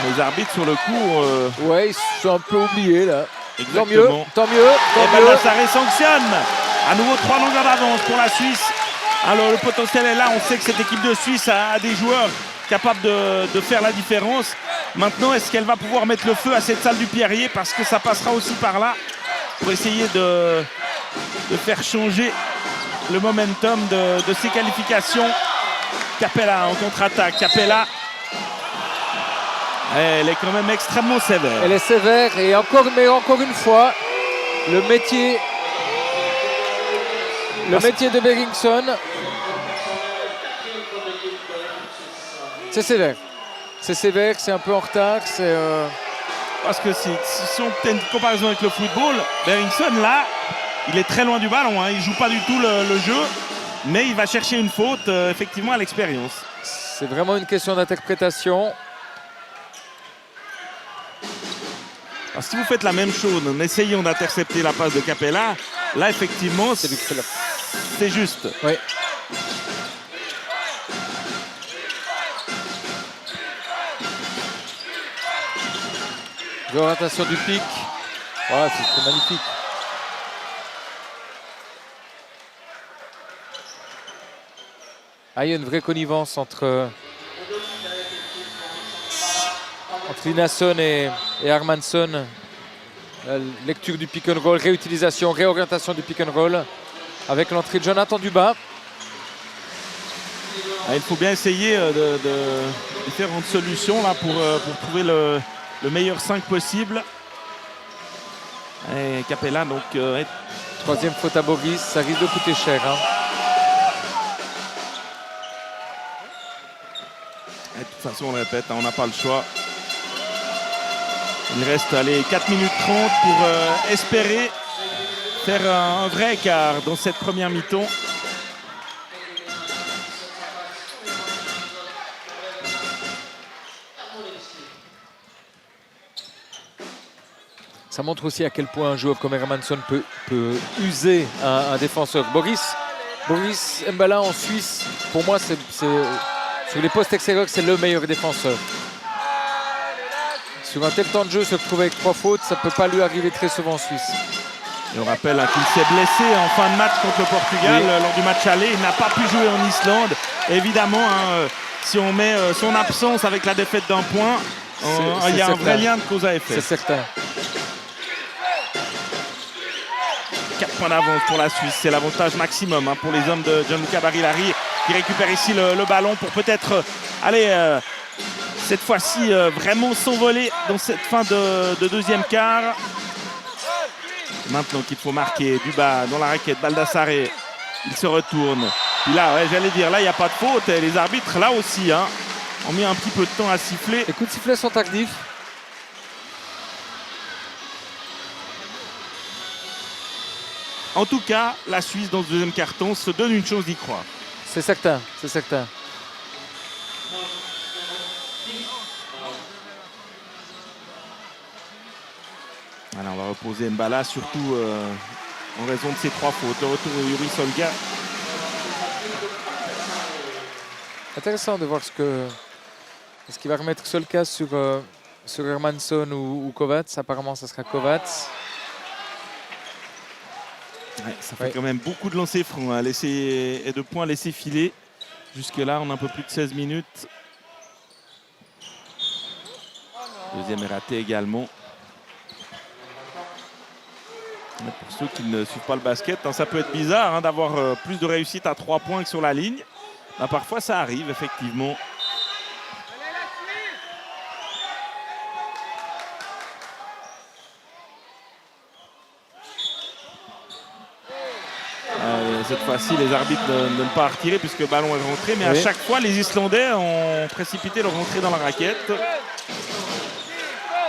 Les arbitres sur le coup. Ouais, ils se sont un peu oubliés là. Exactement. Tant mieux. Et Baldassari sanctionne. À nouveau 3 longueurs d'avance pour la Suisse. Alors le potentiel est là. On sait que cette équipe de Suisse a des joueurs capables de faire la différence. Maintenant, est-ce qu'elle va pouvoir mettre le feu à cette salle du Pierrier? Parce que ça passera aussi par là pour essayer de faire changer le momentum de ces qualifications. Capella en contre-attaque. Capella, elle est quand même extrêmement sévère. Elle est sévère et encore une fois, le métier de Berringson, c'est sévère. C'est sévère, c'est un peu en retard. Parce que si on fait une comparaison avec le football, Berringson là, il est très loin du ballon, hein. Il ne joue pas du tout le jeu, mais il va chercher une faute effectivement à l'expérience. C'est vraiment une question d'interprétation. Alors, si vous faites la même chose en essayant d'intercepter la passe de Capella, là effectivement c'est juste. Oui. L'orientation du pic. Ouais, c'est magnifique. Il y a une vraie connivence entre Linasson et Hermansson. La lecture du pick and roll, réutilisation, réorientation du pick and roll avec l'entrée de Jonathan Dubas. Il faut bien essayer de différentes solutions là, pour trouver le meilleur 5 possible. Et Capella donc... Troisième faute à Boris, ça risque de coûter cher. Hein. Et de toute façon on le répète, hein, on n'a pas le choix. Il reste 4 minutes 30 pour espérer faire un vrai écart dans cette première mi-temps. Ça montre aussi à quel point un joueur comme Hermansson peut user un défenseur. Boris Mbala en Suisse, pour moi, sur les postes extérieurs, c'est le meilleur défenseur. Sur un tel temps de jeu, se retrouver avec 3 fautes, ça ne peut pas lui arriver très souvent en Suisse. Et on rappelle qu'il s'est blessé en fin de match contre le Portugal lors du match aller. Il n'a pas pu jouer en Islande. Évidemment, si on met son absence avec la défaite d'un point, il y a un vrai lien de cause à effet. C'est certain. 4 points d'avance pour la Suisse, c'est l'avantage maximum pour les hommes de Gianluca Barilari qui récupère ici le ballon pour peut-être aller cette fois-ci vraiment s'envoler dans cette fin de deuxième quart. Maintenant qu'il faut marquer Dubas dans la raquette, Baldassare, il se retourne. Puis là, j'allais dire, là il n'y a pas de faute. Et les arbitres là aussi ont mis un petit peu de temps à siffler. Les coups de sifflet sont tardifs. En tout cas, la Suisse dans ce deuxième carton se donne une chance d'y croire. C'est certain, c'est certain. Voilà, on va reposer Mbala, surtout en raison de ses 3 fautes. Le retour de Yuri Solga. Intéressant de voir est-ce qu'il va remettre Solka sur Hermansson ou Kovacs. Apparemment, ça sera Kovacs. Ouais, ça fait quand même beaucoup de lancers francs, hein, et de points laissés filer. Jusque-là, on a un peu plus de 16 minutes. Deuxième est raté également. Pour ceux qui ne suivent pas le basket, hein, ça peut être bizarre hein, d'avoir plus de réussite à 3 points que sur la ligne. Ben, parfois, ça arrive, effectivement. Cette fois-ci, les arbitres ne pas retirer puisque le ballon est rentré. Mais à chaque fois, les Islandais ont précipité leur rentrée dans la raquette.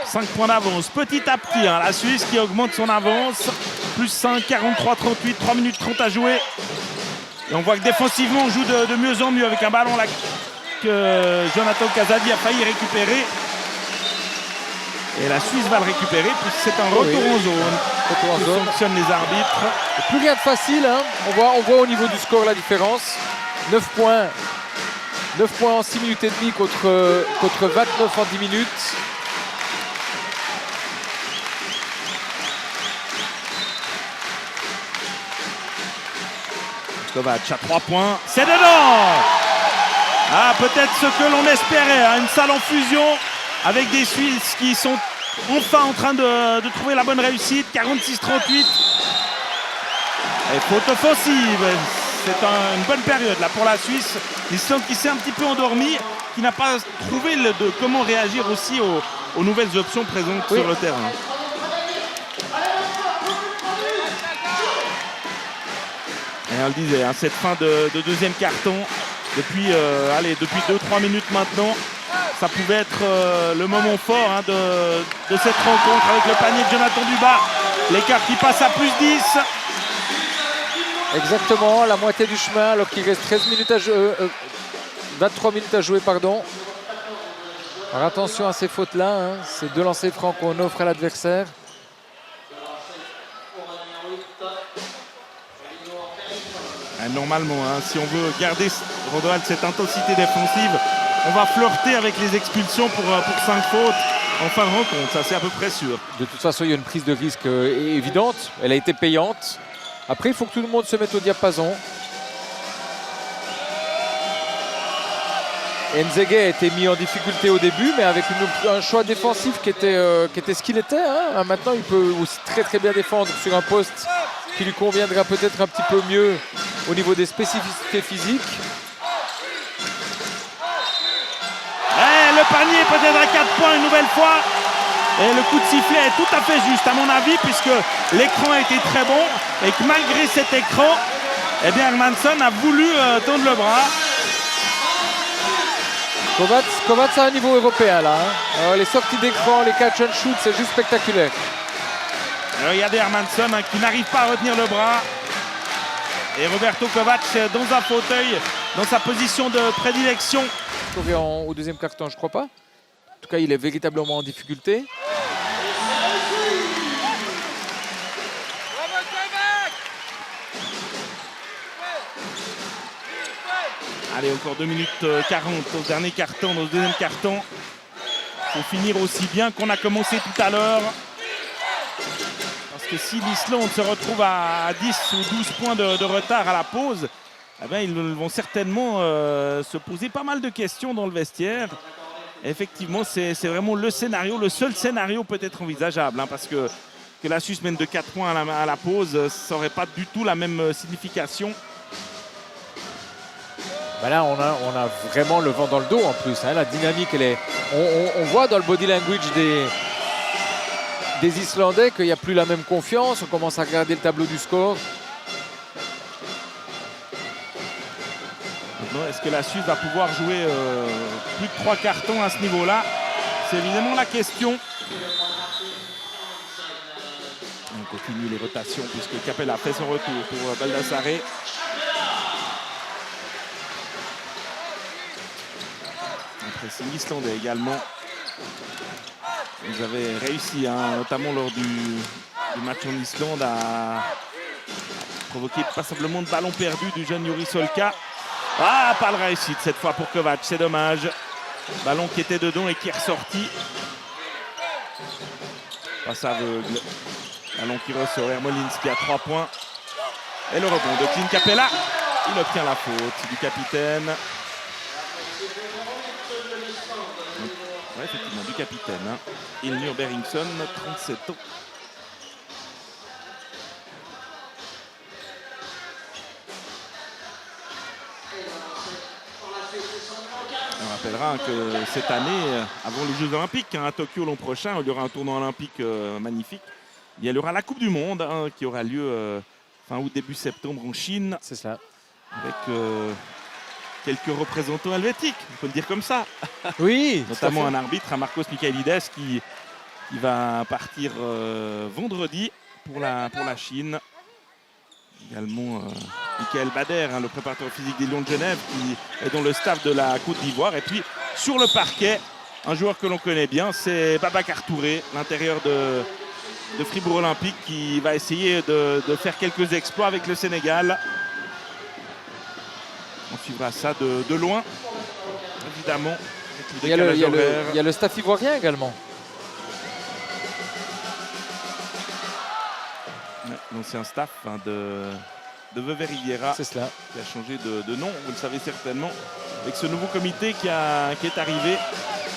5 points d'avance, petit à petit. Hein, la Suisse qui augmente son avance. Plus 5, 43-38, 3 minutes 30 à jouer. Et on voit que défensivement, on joue de mieux en mieux avec un ballon là que Jonathan Casadi a failli récupérer. Et la Suisse va le récupérer puisque c'est un retour en zone. Retour en zone. Fonctionnent les arbitres. Et plus rien de facile. Hein. On voit au niveau du score la différence. 9 points. 9 points en 6 minutes et demie contre 29 en 10 minutes. Kovac à 3 points. C'est dedans. Ah, peut-être ce que l'on espérait. Hein. Une salle en fusion avec des Suisses qui sont enfin en train de trouver la bonne réussite. 46-38. Et faute offensive. C'est une bonne période là pour la Suisse. L'Islande qui s'est un petit peu endormie, qui n'a pas trouvé comment réagir aussi aux nouvelles options présentes sur le terrain. Et on le disait, hein, cette fin de deuxième carton, depuis 2-3 minutes maintenant, ça pouvait être le moment fort hein, de cette rencontre avec le panier de Jonathan Dubas. L'écart qui passe à plus 10. Exactement, la moitié du chemin alors qu'il reste 23 minutes à jouer. Pardon. Alors attention à ces fautes-là, hein. Ces 2 lancers francs qu'on offre à l'adversaire. Normalement, hein, si on veut garder cette intensité défensive, on va flirter avec les expulsions pour 5 fautes en fin de rencontre, ça c'est à peu près sûr. De toute façon, il y a une prise de risque évidente, elle a été payante. Après, il faut que tout le monde se mette au diapason. Nzege a été mis en difficulté au début, mais avec un choix défensif qui était ce qu'il était. Hein. Maintenant, il peut aussi très très bien défendre sur un poste qui lui conviendra peut-être un petit peu mieux au niveau des spécificités physiques. Le panier peut-être à 4 points une nouvelle fois. Et le coup de sifflet est tout à fait juste à mon avis puisque l'écran a été très bon et que malgré cet écran, eh bien Hermansson a voulu tendre le bras. Kovacs à un niveau européen là. Hein. Alors, les sorties d'écran, les catch and shoot, c'est juste spectaculaire. Regardez Hermansson hein, qui n'arrive pas à retenir le bras. Et Roberto Kovac dans un fauteuil, dans sa position de prédilection. Au deuxième carton, je crois pas. En tout cas, il est véritablement en difficulté. Allez, encore 2 minutes 40 au dernier carton, dans le deuxième carton. Il faut finir aussi bien qu'on a commencé tout à l'heure. Parce que si l'Islande se retrouve à 10 ou 12 points de retard à la pause, eh bien, ils vont certainement se poser pas mal de questions dans le vestiaire. Et effectivement, c'est vraiment le seul scénario peut-être envisageable. Hein, parce que la Suisse mène de 4 points à la pause, ça n'aurait pas du tout la même signification. Ben là, on a vraiment le vent dans le dos en plus. Hein, la dynamique, elle est. On voit dans le body language des Islandais qu'il n'y a plus la même confiance. On commence à regarder le tableau du score. Est-ce que la Suisse va pouvoir jouer plus de 3 cartons à ce niveau-là? C'est évidemment la question. On continue les rotations puisque Capella fait son retour pour Baldassarre. Un pressing islandais également. Ils avaient réussi, hein, notamment lors du match en Islande, à provoquer passablement de ballons perdus du jeune Juri Solka. Ah, pas de réussite cette fois pour Kovac, c'est dommage. Ballon qui était dedans et qui est ressorti. Passe aveugle. Ballon qui ressort. Ermolinski à 3 points. Et le rebond de Clint Capella. Il obtient la faute du capitaine. Ouais, effectivement, du capitaine. Hein. Ilnur Beringsson, 37 ans. On rappellera que cette année, avant les Jeux Olympiques, hein, à Tokyo l'an prochain, il y aura un tournoi olympique magnifique. Il y aura la Coupe du Monde hein, qui aura lieu fin août, début septembre en Chine. C'est ça. Avec quelques représentants helvétiques, on peut le dire comme ça. Oui. Notamment un arbitre, un Marcos Michaelides, qui va partir vendredi pour la Chine. Également Michael Bader, hein, le préparateur physique des Lions de Genève, qui est dans le staff de la Côte d'Ivoire. Et puis sur le parquet, un joueur que l'on connaît bien, c'est Babacar Touré, l'intérieur de Fribourg Olympique, qui va essayer de faire quelques exploits avec le Sénégal. On suivra ça de loin, évidemment. Il y a le staff ivoirien également. L'ancien staff hein, de Veuve Riviera, c'est cela, qui a changé de nom, vous le savez certainement, avec ce nouveau comité qui est arrivé,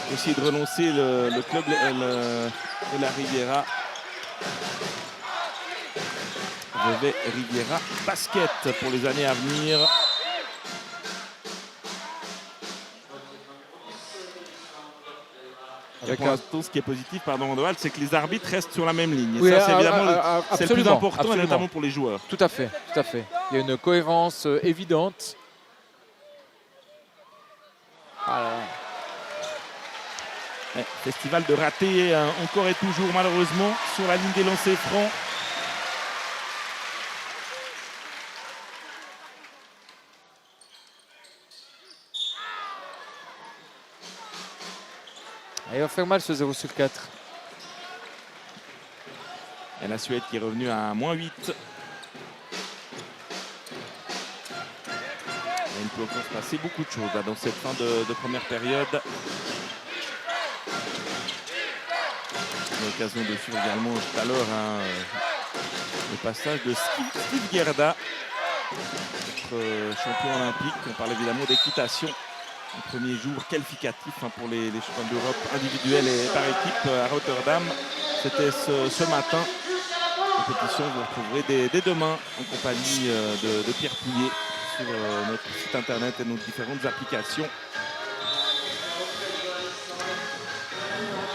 pour essayer de relancer le club de la Riviera. Veuve Riviera basket pour les années à venir. Pour l'instant, ce qui est positif, pardon, c'est que les arbitres restent sur la même ligne. Et oui, ça, c'est évidemment c'est le plus important, absolument. Et notamment pour les joueurs. Tout à fait, tout à fait. Il y a une cohérence évidente. Ah ouais, festival de ratés, encore et toujours, malheureusement, sur la ligne des lancers francs. Il va faire mal ce 0 sur 4. Et la Suède qui est revenue à -8. Et il peut encore se passer beaucoup de choses là, dans cette fin de première période. L'occasion de suivre également tout à l'heure le passage de Steve Gerda, notre champion olympique. On parle évidemment d'équitation. Le premier jour qualificatif pour les championnats d'Europe individuels et par équipe à Rotterdam. C'était ce matin. Compétition que vous retrouverez dès demain en compagnie de Pierre Pouillet sur notre site internet et nos différentes applications.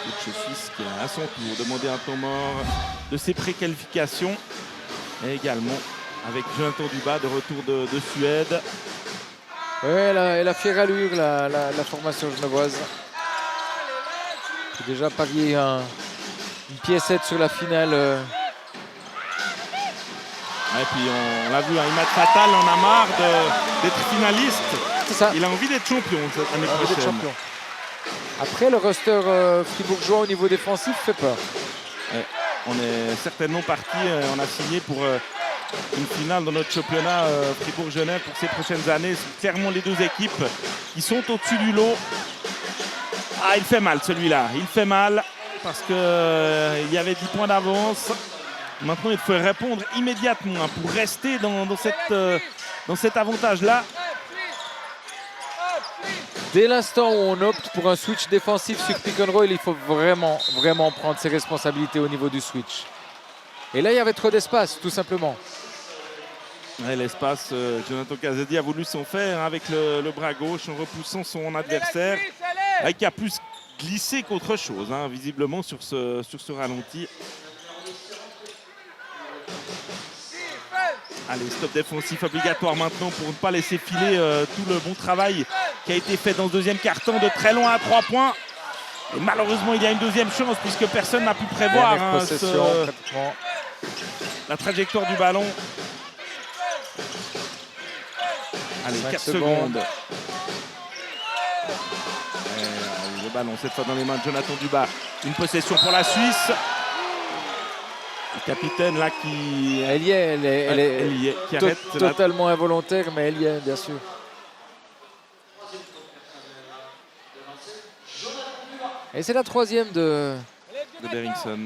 Le coach suisse qui a à son tour demandé un temps mort de ses pré-qualifications. Et également avec Jonathan Dubas de retour de Suède. Oui, elle a fière allure, la formation genevoise. J'ai déjà parié une piécette sur la finale. Et puis on l'a vu, un match fatal, on a marre d'être finaliste. C'est ça. Il a envie d'être champion cette année prochaine. Après, le roster fribourgeois au niveau défensif fait peur. Ouais, on est certainement parti, on a signé pour une finale dans notre championnat Fribourg-Genève pour ces prochaines années. C'est clairement les deux équipes qui sont au-dessus du lot. Ah, il fait mal celui-là, il fait mal parce qu'il y avait 10 points d'avance. Maintenant, il faut répondre immédiatement pour rester dans cet avantage-là. Dès l'instant où on opte pour un switch défensif sur pick and roll, il faut vraiment, vraiment prendre ses responsabilités au niveau du switch. Et là, il y avait trop d'espace, tout simplement. Ouais, l'espace, Jonathan Casady a voulu s'en faire avec le bras gauche en repoussant son adversaire, qui a plus glissé qu'autre chose, visiblement sur ce ralenti. Allez, stop défensif obligatoire maintenant pour ne pas laisser filer tout le bon travail qui a été fait dans ce deuxième quart-temps de très loin à 3 points. Et malheureusement, il y a une deuxième chance puisque personne n'a pu prévoir la trajectoire du ballon. Allez, 4 secondes. Le ballon, cette fois dans les mains de Jonathan Dubas. Une possession pour la Suisse. Le capitaine là qui... Elle y est, elle y est, qui arrête totalement involontaire, mais elle y est, bien sûr. Et c'est la troisième de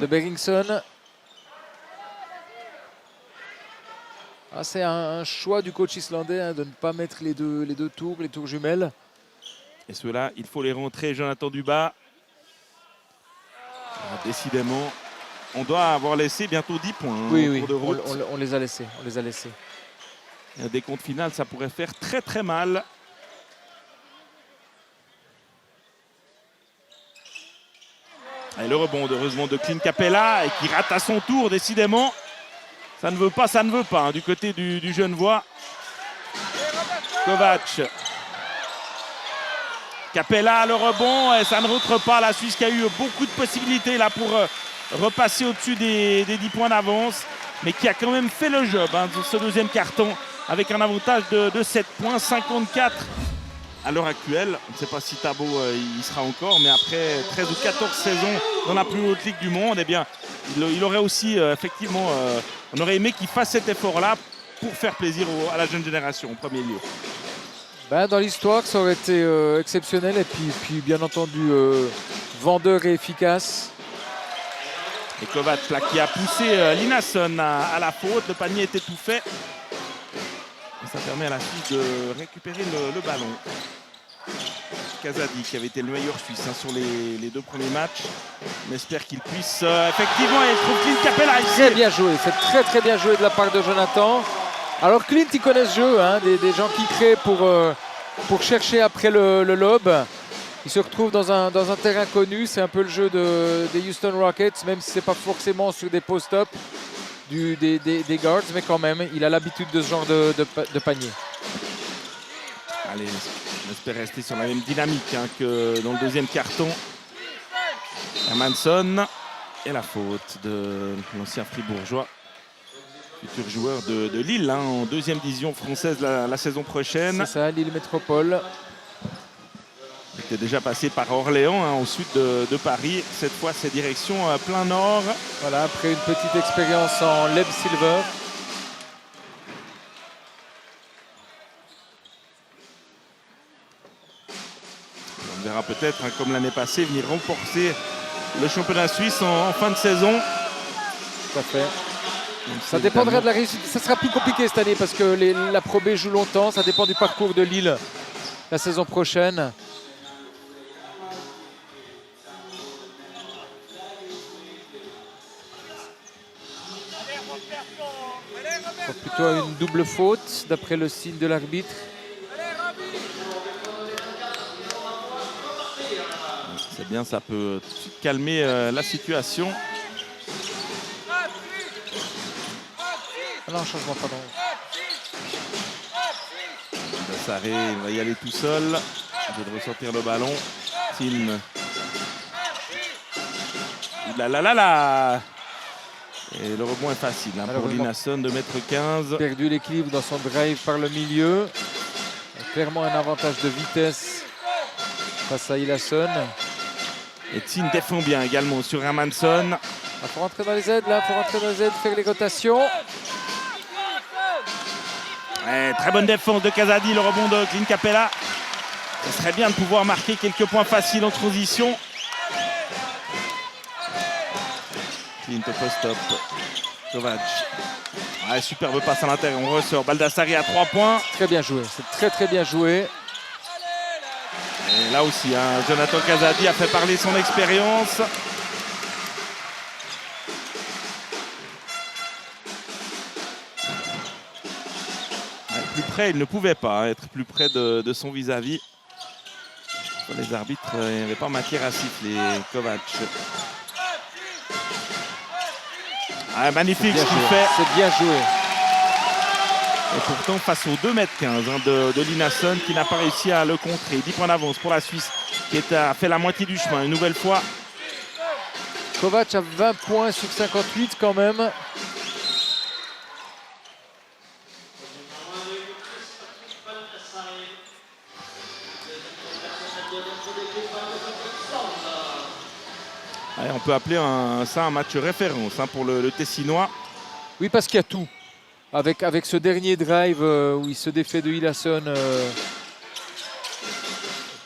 Berringsson. Ah, c'est un choix du coach islandais hein, de ne pas mettre les deux tours, les tours jumelles. Et ceux-là, il faut les rentrer. Jonathan Dubas. Décidément, on doit avoir laissé bientôt 10 points oui, cours de route. On les a laissés. Un décompte final, ça pourrait faire très très mal. Et le rebond, heureusement, de Clint Capela et qui rate à son tour, décidément. Ça ne veut pas hein, du côté du Genevois. Kovac. Capela, le rebond, et ça ne rentre pas. La Suisse qui a eu beaucoup de possibilités là pour repasser au-dessus des 10 points d'avance, mais qui a quand même fait le job hein, ce deuxième carton avec un avantage de 7 points, 54 à l'heure actuelle. On ne sait pas si Thabo y sera encore, mais après 13 ou 14 saisons dans la plus haute ligue du monde, eh bien, il aurait aussi effectivement, on aurait aimé qu'il fasse cet effort-là pour faire plaisir à la jeune génération en premier lieu. Ben, dans l'histoire, ça aurait été exceptionnel et puis bien entendu vendeur et efficace. Et Kovac là, qui a poussé Linasson à la faute, le panier était tout fait. Et ça permet à la Suisse de récupérer le ballon. Kazadi qui avait été le meilleur Suisse hein, sur les 2 premiers matchs. On espère qu'il puisse effectivement, il trouve Clint Capela ici. Très bien joué, c'est très bien joué de la part de Jonathan. Alors Clint, il connaît ce jeu, hein, des gens qui créent pour chercher après le lob. Il se retrouve dans un terrain connu, c'est un peu le jeu des Houston Rockets, même si ce n'est pas forcément sur des post-up des guards, mais quand même, il a l'habitude de ce genre de panier. Allez, on espère rester sur la même dynamique hein, que dans le deuxième carton. Hermansson et la faute de l'ancien fribourgeois. Futur joueur de Lille hein, en 2e division française la saison prochaine. C'est ça, Lille Métropole. Il était déjà passé par Orléans hein, au sud de Paris. Cette fois, c'est direction plein nord. Voilà, après une petite expérience en Leb Silver. On verra peut-être, hein, comme l'année passée, venir remporter le championnat suisse en fin de saison. Tout à fait. Ça dépendra de la réussite. Ça sera plus compliqué cette année parce que la Pro B joue longtemps. Ça dépend du parcours de Lille la saison prochaine. Plutôt une double faute d'après le signe de l'arbitre. C'est bien, ça peut calmer la situation. Non, changement, pardon. Sarré, il va y aller tout seul. Il veut ressortir le ballon. Tim. Là. Et le rebond est facile hein, pour Linasson de mettre 15. Perdu l'équilibre dans son drive par le milieu. Clairement un avantage de vitesse face à Ilason. Et Tim défend bien également sur Hermansson. Il faut rentrer dans les aides là, faire les rotations. Ouais, très bonne défense de Kazadi, le rebond de Clint Capela. Ce serait bien de pouvoir marquer quelques points faciles en transition. Clint au post-up. Kovac. Ouais, superbe passe à l'intérieur. On ressort. Baldassari à 3 points. Très bien joué. C'est très bien joué. Et là aussi, hein, Jonathan Kazadi a fait parler son expérience. Plus près, il ne pouvait pas être plus près de son vis-à-vis. Les arbitres, il n'y avait pas matière à siffler. Kovac. Ah, magnifique ce qu'il fait. C'est bien joué. Et pourtant, face aux 2,15 m hein, de Linasson, qui n'a pas réussi à le contrer. 10 points d'avance pour la Suisse, qui a fait la moitié du chemin. Une nouvelle fois. Kovac a 20 points sur 58 quand même. Ouais, on peut appeler ça un match référence hein, pour le Tessinois. Oui, parce qu'il y a tout. Avec ce dernier drive où il se défait de Ilason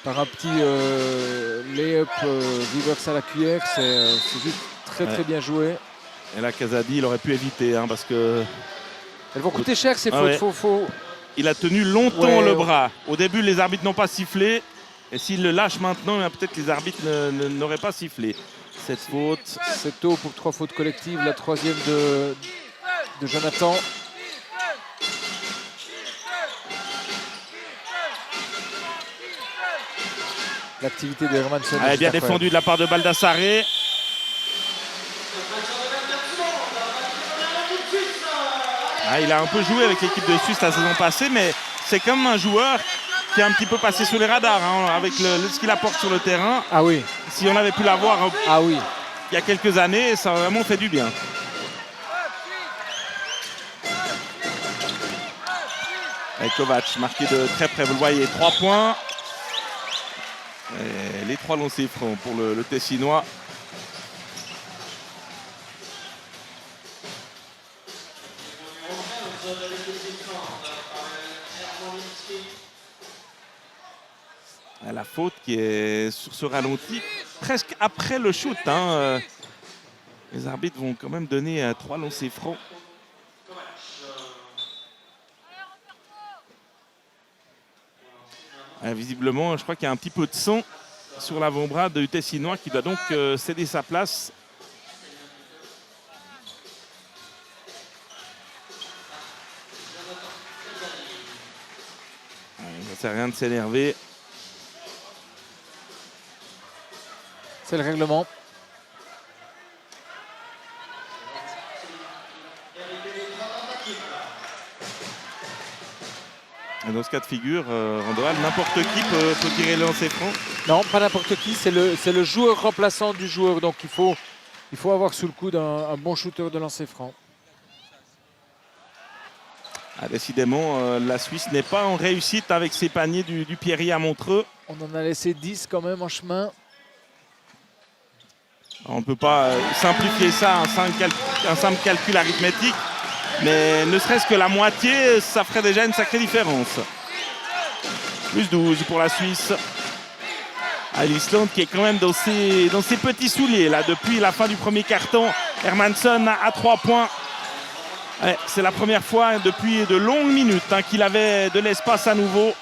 par un petit lay-up reverse à la cuillère, c'est juste très bien joué. Et là, Casadi, il aurait pu éviter hein, parce que... Elles vont coûter cher ces fautes. Ouais. Il a tenu longtemps le bras. Au début, les arbitres n'ont pas sifflé. Et s'il le lâche maintenant, peut-être que les arbitres n'auraient pas sifflé. Cette faute. C'est tôt pour 3 fautes collectives. La troisième de Jonathan. L'activité de Hermansson. Bien défendu de la part de Baldassarre. Il a un peu joué avec l'équipe de Suisse la saison passée, mais c'est comme un joueur qui est un petit peu passé sous les radars hein, avec ce qu'il apporte sur le terrain. Ah oui. Si on avait pu l'avoir oui. Il y a quelques années, ça a vraiment fait du bien. Et Kovac marqué de très près, vous le voyez, 3 points. Et les 3 lancers francs pour le Tessinois. La faute qui est sur ce ralenti, presque après le shoot. Hein. Les arbitres vont quand même donner 3 lancers francs. Visiblement, je crois qu'il y a un petit peu de sang sur l'avant-bras du Tessinois qui doit donc céder sa place. Ça sert à rien de s'énerver. C'est le règlement. Et dans ce cas de figure, Randoal, n'importe qui peut tirer le lancer franc. Non, pas n'importe qui, c'est le joueur remplaçant du joueur. Donc il faut avoir sous le coude un bon shooter de lancer franc. Décidément, la Suisse n'est pas en réussite avec ses paniers du Pierry à Montreux. On en a laissé 10 quand même en chemin. On ne peut pas simplifier ça, un simple calcul arithmétique. Mais ne serait-ce que la moitié, ça ferait déjà une sacrée différence. Plus 12 pour la Suisse. L'Islande qui est quand même dans ses petits souliers là, depuis la fin du premier quart-temps. Hermansson à 3 points. C'est la première fois depuis de longues minutes qu'il avait de l'espace à nouveau.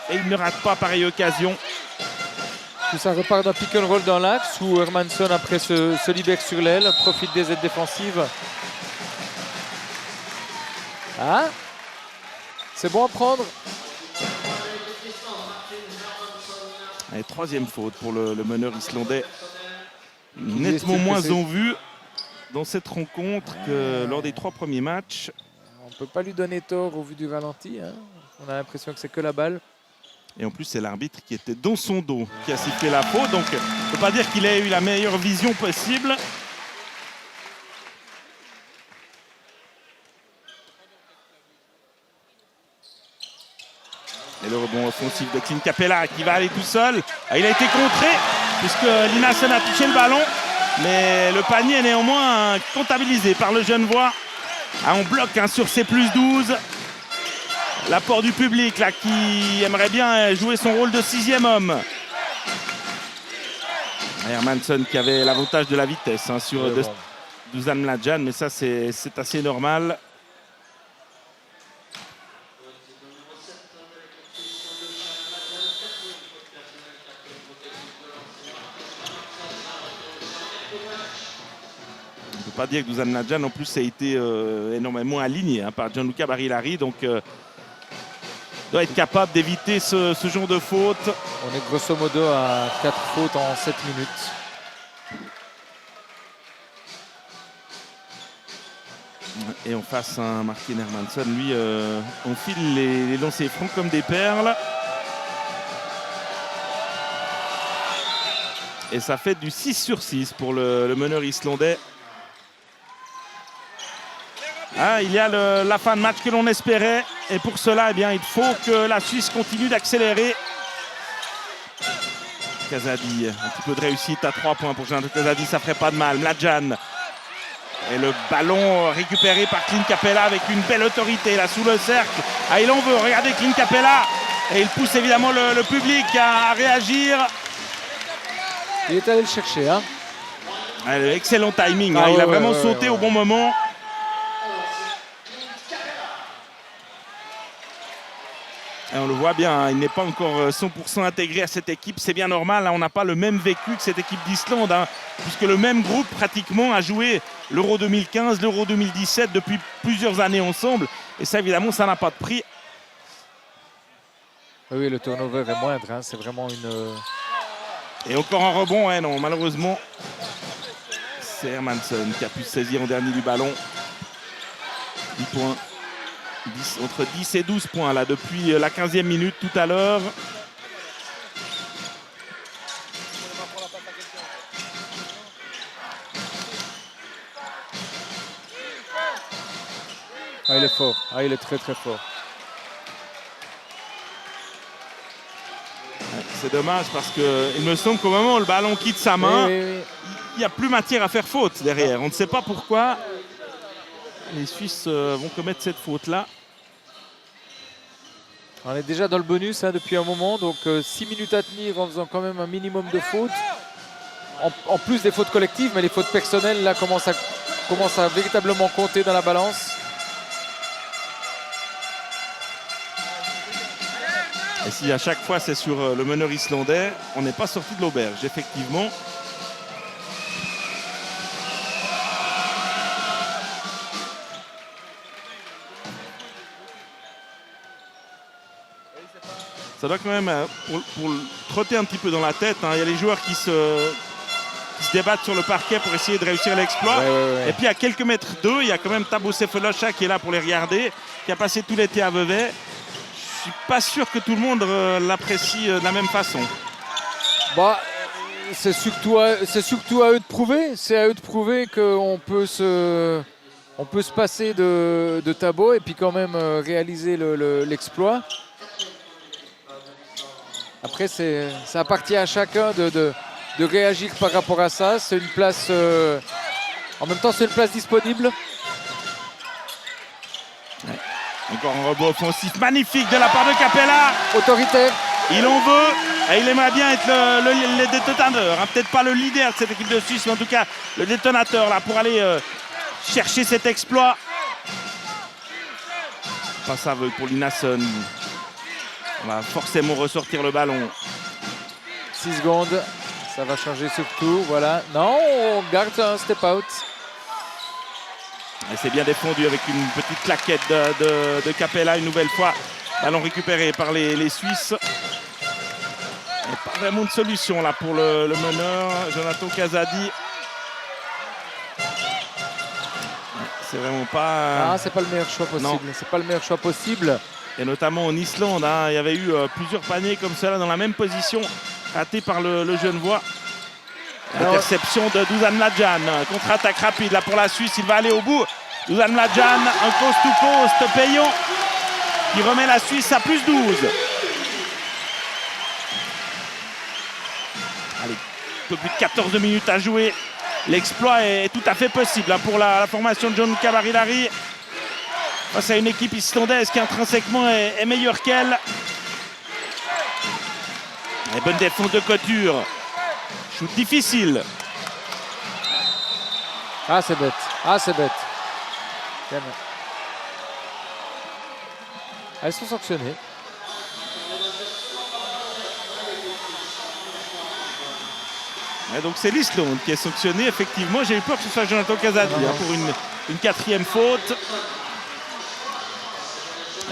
Et il ne rate pas pareille occasion. Tout ça repart d'un pick and roll dans l'axe où Hermansson après se libère sur l'aile, profite des aides défensives. C'est bon à prendre. Et 3e faute pour le meneur islandais. Nettement moins en vue dans cette rencontre que lors des 3 premiers matchs. On ne peut pas lui donner tort au vu du ralenti. On a l'impression que c'est que la balle. Et en plus, c'est l'arbitre qui était dans son dos qui a sifflé la faute. Donc, on ne peut pas dire qu'il ait eu la meilleure vision possible. Et le rebond offensif de Clint Capela qui va aller tout seul. Il a été contré puisque Linasen a touché le ballon. Mais le panier est néanmoins comptabilisé par le Genevois. On bloque sur ces plus 12. L'apport du public là, qui aimerait bien jouer son rôle de 6e homme. Hermansson qui avait l'avantage de la vitesse sur Dusan Mladjan, mais ça c'est assez normal. On ne peut pas dire que Dusan Mladjan en plus a été énormément aligné par Gianluca Barilari, donc doit être capable d'éviter ce genre de faute. On est grosso modo à 4 fautes en 7 minutes. Et en face, Martin Hermansson, lui, on file les lancers francs comme des perles. Et ça fait du 6 sur 6 pour le meneur islandais. Il y a la fin de match que l'on espérait. Et pour cela, il faut que la Suisse continue d'accélérer. Kazadi, un petit peu de réussite à 3 points pour Jonathan Kazadi, ça ferait pas de mal. Mladjan. Et le ballon récupéré par Clint Capela avec une belle autorité là sous le cercle. Ah, il en veut, regardez Clint Capela. Et il pousse évidemment le public à réagir. Il est allé le chercher. Hein. Excellent timing, Ah, il ouais, a vraiment ouais, sauté ouais. au bon moment. Et on le voit bien, il n'est pas encore 100% intégré à cette équipe. C'est bien normal, on n'a pas le même vécu que cette équipe d'Islande, puisque le même groupe pratiquement a joué l'Euro 2015, l'Euro 2017 depuis plusieurs années ensemble. Et ça, évidemment, ça n'a pas de prix. Oui, le turnover est moindre. Hein. C'est vraiment une... Et encore un rebond, hein, non, malheureusement. C'est Hermansson qui a pu se saisir en dernier du ballon. 10 points. Entre 10 et 12 points là depuis la 15e minute tout à l'heure. Ah, il est fort. Ah, il est très très fort. C'est dommage parce qu'il me semble qu'au moment où le ballon quitte sa main, oui. Il n'y a plus matière à faire faute derrière. On ne sait pas pourquoi les Suisses vont commettre cette faute-là. On est déjà dans le bonus hein, depuis un moment, donc 6 minutes à tenir en faisant quand même un minimum de fautes. En plus des fautes collectives, mais les fautes personnelles là commencent à véritablement compter dans la balance. Et si à chaque fois c'est sur le meneur islandais, on n'est pas sorti de l'auberge, effectivement. Ça doit quand même, pour le trotter un petit peu dans la tête, il y a les joueurs qui se débattent sur le parquet pour essayer de réussir l'exploit. Ouais. Et puis à quelques mètres d'eux, il y a quand même Tabo Sefolosha qui est là pour les regarder, qui a passé tout l'été à Vevey. Je ne suis pas sûr que tout le monde l'apprécie de la même façon. Bah, c'est surtout à eux de prouver. C'est à eux de prouver qu'on peut se passer de Tabo et puis quand même réaliser l'exploit. Après, ça appartient à chacun de réagir par rapport à ça. C'est une place... en même temps, c'est une place disponible. Ouais. Encore un rebond offensif magnifique de la part de Capela. Autorité. Il en veut et il aimerait bien être le détonateur. Peut-être pas le leader de cette équipe de Suisse, mais en tout cas le détonateur là pour aller chercher cet exploit. Pas ça pour Linasson. On va forcément ressortir le ballon. 6 secondes, ça va changer surtout, voilà. Non, on garde un step out. Et c'est bien défendu avec une petite claquette de Capela une nouvelle fois. Ballon récupéré par les Suisses. Et pas vraiment de solution là pour le meneur, Jonathan Kazadi. C'est vraiment pas... Ah, c'est pas le meilleur choix possible. C'est pas le meilleur choix possible. Et notamment en Islande, il y avait eu plusieurs paniers comme cela dans la même position, ratés par le Genevois. Interception de Dusan Mladjan, contre-attaque rapide là pour la Suisse, il va aller au bout. Dusan Mladjan, un coast-to-coast payant qui remet la Suisse à plus 12. Allez, un peu plus de 14 minutes à jouer. L'exploit est tout à fait possible pour la formation de John Cavarilari. Face à une équipe islandaise qui intrinsèquement est meilleure qu'elle. Et bonne défense de Couture. Shoot difficile. Ah, c'est bête. Ah, c'est bête. Elles sont sanctionnées. Et donc c'est l'Islande qui est sanctionnée. Effectivement, j'ai eu peur que ce soit Jonathan Kazadi pour une quatrième faute.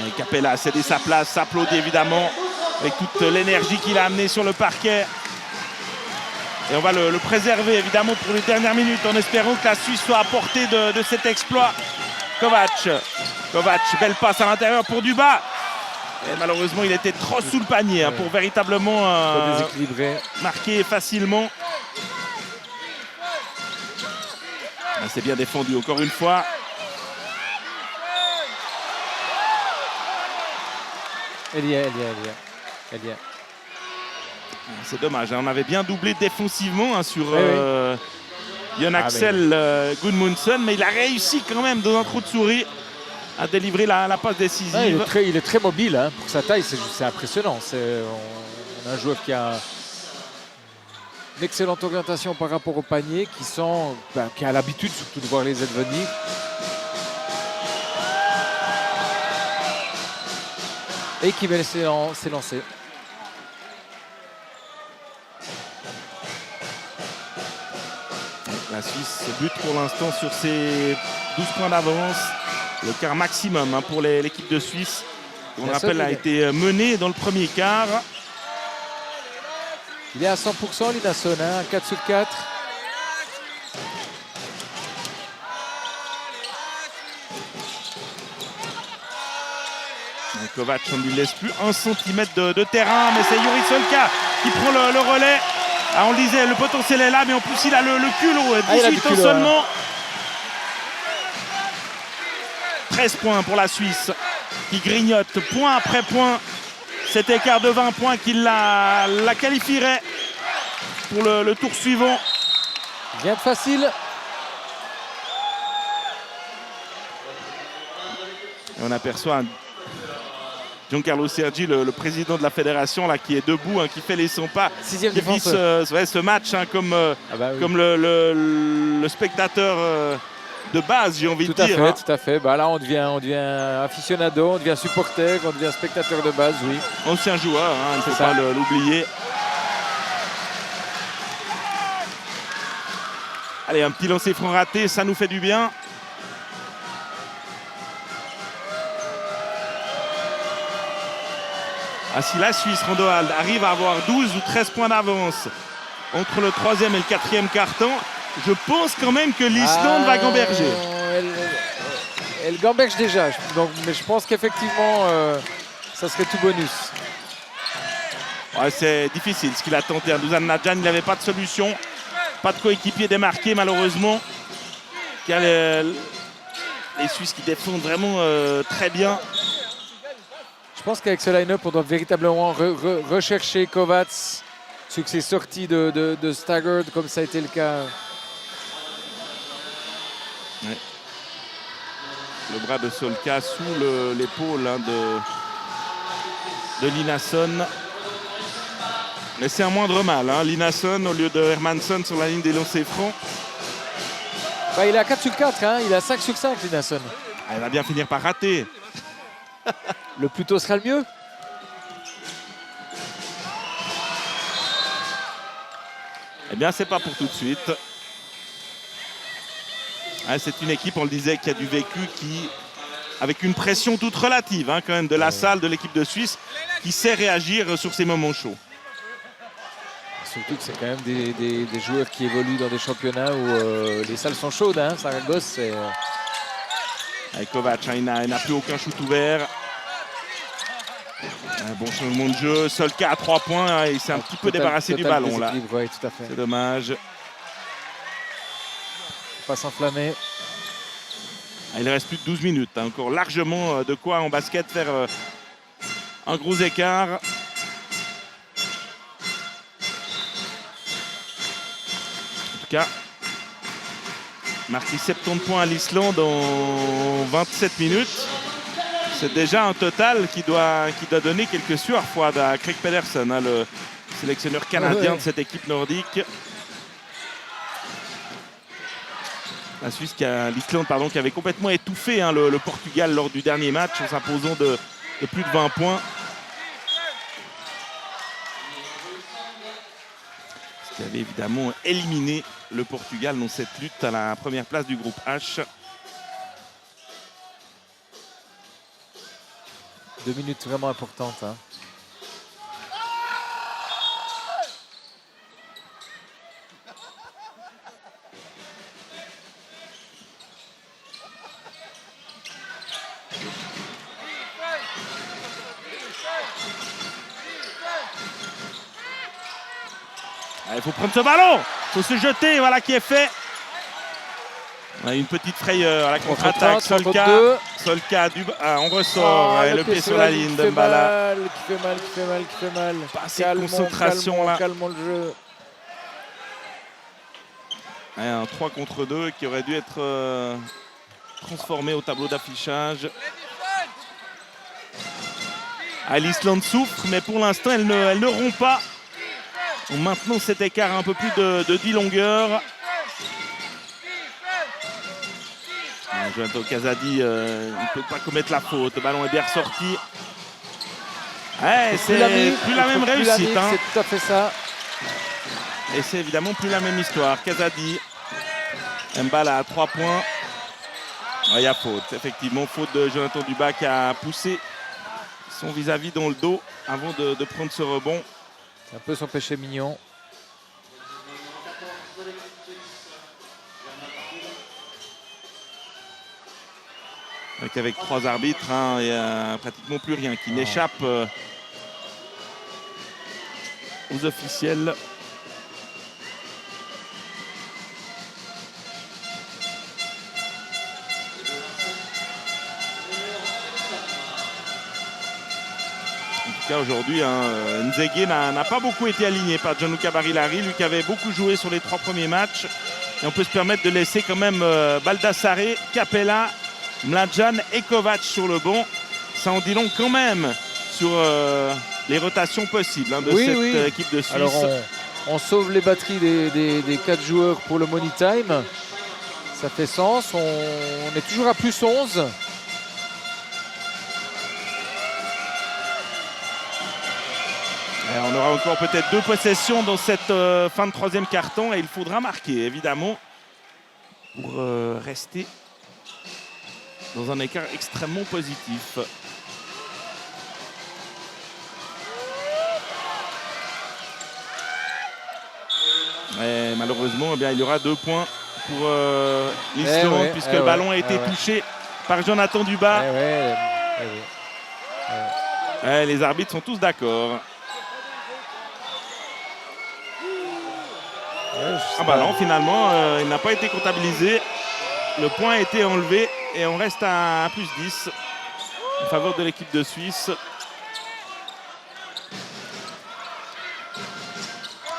Et Capela a cédé sa place, s'applaudit évidemment avec toute l'énergie qu'il a amenée sur le parquet. Et on va le préserver évidemment pour les dernières minutes en espérant que la Suisse soit à portée de cet exploit. Kovac, belle passe à l'intérieur pour Duba. Et malheureusement, il était trop sous le panier pour véritablement marquer facilement. C'est bien défendu encore une fois. Elia. C'est dommage, hein. On avait bien doublé défensivement hein, sur Jon Ah, Axel Gudmundsson, mais il a réussi quand même dans un trou de souris à délivrer la passe décisive. Ah, il est très mobile hein. Pour sa taille, c'est impressionnant. On a un joueur qui a une excellente orientation par rapport au panier, qui a l'habitude surtout de voir les aides venir. Et qui va s'élancer. La Suisse bute pour l'instant sur ses 12 points d'avance. Le quart maximum hein, pour l'équipe de Suisse. On le rappelle, a été menée dans le premier quart. Il est à 100% Linason, hein, 4 sur 4. Kovac, on ne lui laisse plus 1 centimètre de terrain, mais c'est Juri Solka qui prend le relais. Ah, on le disait, le potentiel est là, mais en plus il a le culot. 18 ans seulement. 13 points pour la Suisse qui grignote point après point. Cet écart de 20 points qui la qualifierait pour le tour suivant. Rien de facile. Et on aperçoit Giancarlo Sergi, le président de la fédération, là, qui est debout, hein, qui fait les 100 pas. Sixième qui vit ce match hein, comme le spectateur de base, j'ai envie de dire. Tout à fait. Bah, là, on devient aficionado, on devient supporter, on devient spectateur de base, oui. Ancien joueur, hein, il ne faut pas l'oublier. Allez, un petit lancer franc raté, ça nous fait du bien. Ah, si la Suisse, Rondoald, arrive à avoir 12 ou 13 points d'avance entre le 3e et le 4e carton, je pense quand même que l'Islande va gamberger. Elle gamberge déjà, mais je pense qu'effectivement, ça serait tout bonus. Ouais, c'est difficile ce qu'il a tenté. Dusan Nadjan, il n'avait pas de solution. Pas de coéquipier démarqué, malheureusement. Il y a les Suisses qui défendent vraiment très bien. Je pense qu'avec ce line-up, on doit véritablement rechercher Kovacs sur ses sorties de staggered, comme ça a été le cas. Ouais. Le bras de Solka sous l'épaule hein, de Linason. Mais c'est un moindre mal. Hein. Linason au lieu de Hermansson sur la ligne des lancers francs. Bah, il est à 4 sur 4, hein. Il est à 5 sur 5, Linason. Ah, il va bien finir par rater. Le plus tôt sera le mieux. Eh bien, c'est pas pour tout de suite. Ah, c'est une équipe, on le disait, qui a du vécu, avec une pression toute relative, hein, quand même, de la salle, de l'équipe de Suisse, qui sait réagir sur ces moments chauds. Surtout que c'est quand même des joueurs qui évoluent dans des championnats où les salles sont chaudes. Hein. Saragosse, c'est... Avec Kovac, hein, il n'a plus aucun shoot ouvert. Un bon changement de jeu. Solka à 3 points. Hein, il s'est un petit peu débarrassé du ballon là. Ouais, tout à fait. C'est dommage. Pas s'enflammer. Il reste plus de 12 minutes. Hein, encore largement de quoi en basket faire un gros écart. En tout cas, marqué 70 points à l'Islande en 27 minutes. C'est déjà un total qui doit donner quelques sueurs froides à Craig Pedersen, hein, le sélectionneur canadien de cette équipe nordique. La Suisse, l'Islande, pardon, qui avait complètement étouffé hein, le Portugal lors du dernier match en s'imposant de plus de 20 points. Ce qui avait évidemment éliminé le Portugal dans cette lutte à la première place du groupe H. 2 minutes vraiment importantes. Hein. Il faut prendre ce ballon, il faut se jeter, voilà qui est fait. On a une petite frayeur à la Contre contre-attaque. 30, contre Solka, 2. Solka on ressort. Oh, le pied sur la ligne de Mbala. Qui fait mal. Pas assez de concentration là. Calmons le jeu. Ouais, un 3 contre 2 qui aurait dû être transformé au tableau d'affichage. L'Islande souffre, mais pour l'instant, elle ne rompt pas. En maintenant cet écart un peu plus de 10 longueurs. Jonathan Casadi ne peut pas commettre la faute. Le ballon est bien ressorti. Ouais, c'est plus la même réussite. Hein. C'est tout à fait ça. Et c'est évidemment plus la même histoire. Casadi, Mbala à 3 points. Il y a faute, effectivement. Faute de Jonathan Dubas qui a poussé son vis-à-vis dans le dos avant de prendre ce rebond. C'est un peu son péché mignon. Avec 3 arbitres, il n'y a pratiquement plus rien qui n'échappe aux officiels. En tout cas aujourd'hui, Nzege n'a pas beaucoup été aligné par Gianluca Barilari, lui qui avait beaucoup joué sur les 3 premiers matchs. Et on peut se permettre de laisser quand même Baldassare, Capella, Mladjan et Kovac sur le banc. Ça en dit long quand même sur les rotations possibles de cette équipe de Suisse. Alors on sauve les batteries des 4 joueurs pour le money time. Ça fait sens. On est toujours à plus 11. Et on aura encore peut-être 2 possessions dans cette fin de 3e quart-temps. Et il faudra marquer évidemment pour rester dans un écart extrêmement positif. Et malheureusement, il y aura 2 points pour l'Islande puisque le ballon a été touché par Jonathan Dubas. Les arbitres sont tous d'accord. Non, finalement, il n'a pas été comptabilisé. Le point a été enlevé et on reste à plus 10 en faveur de l'équipe de Suisse.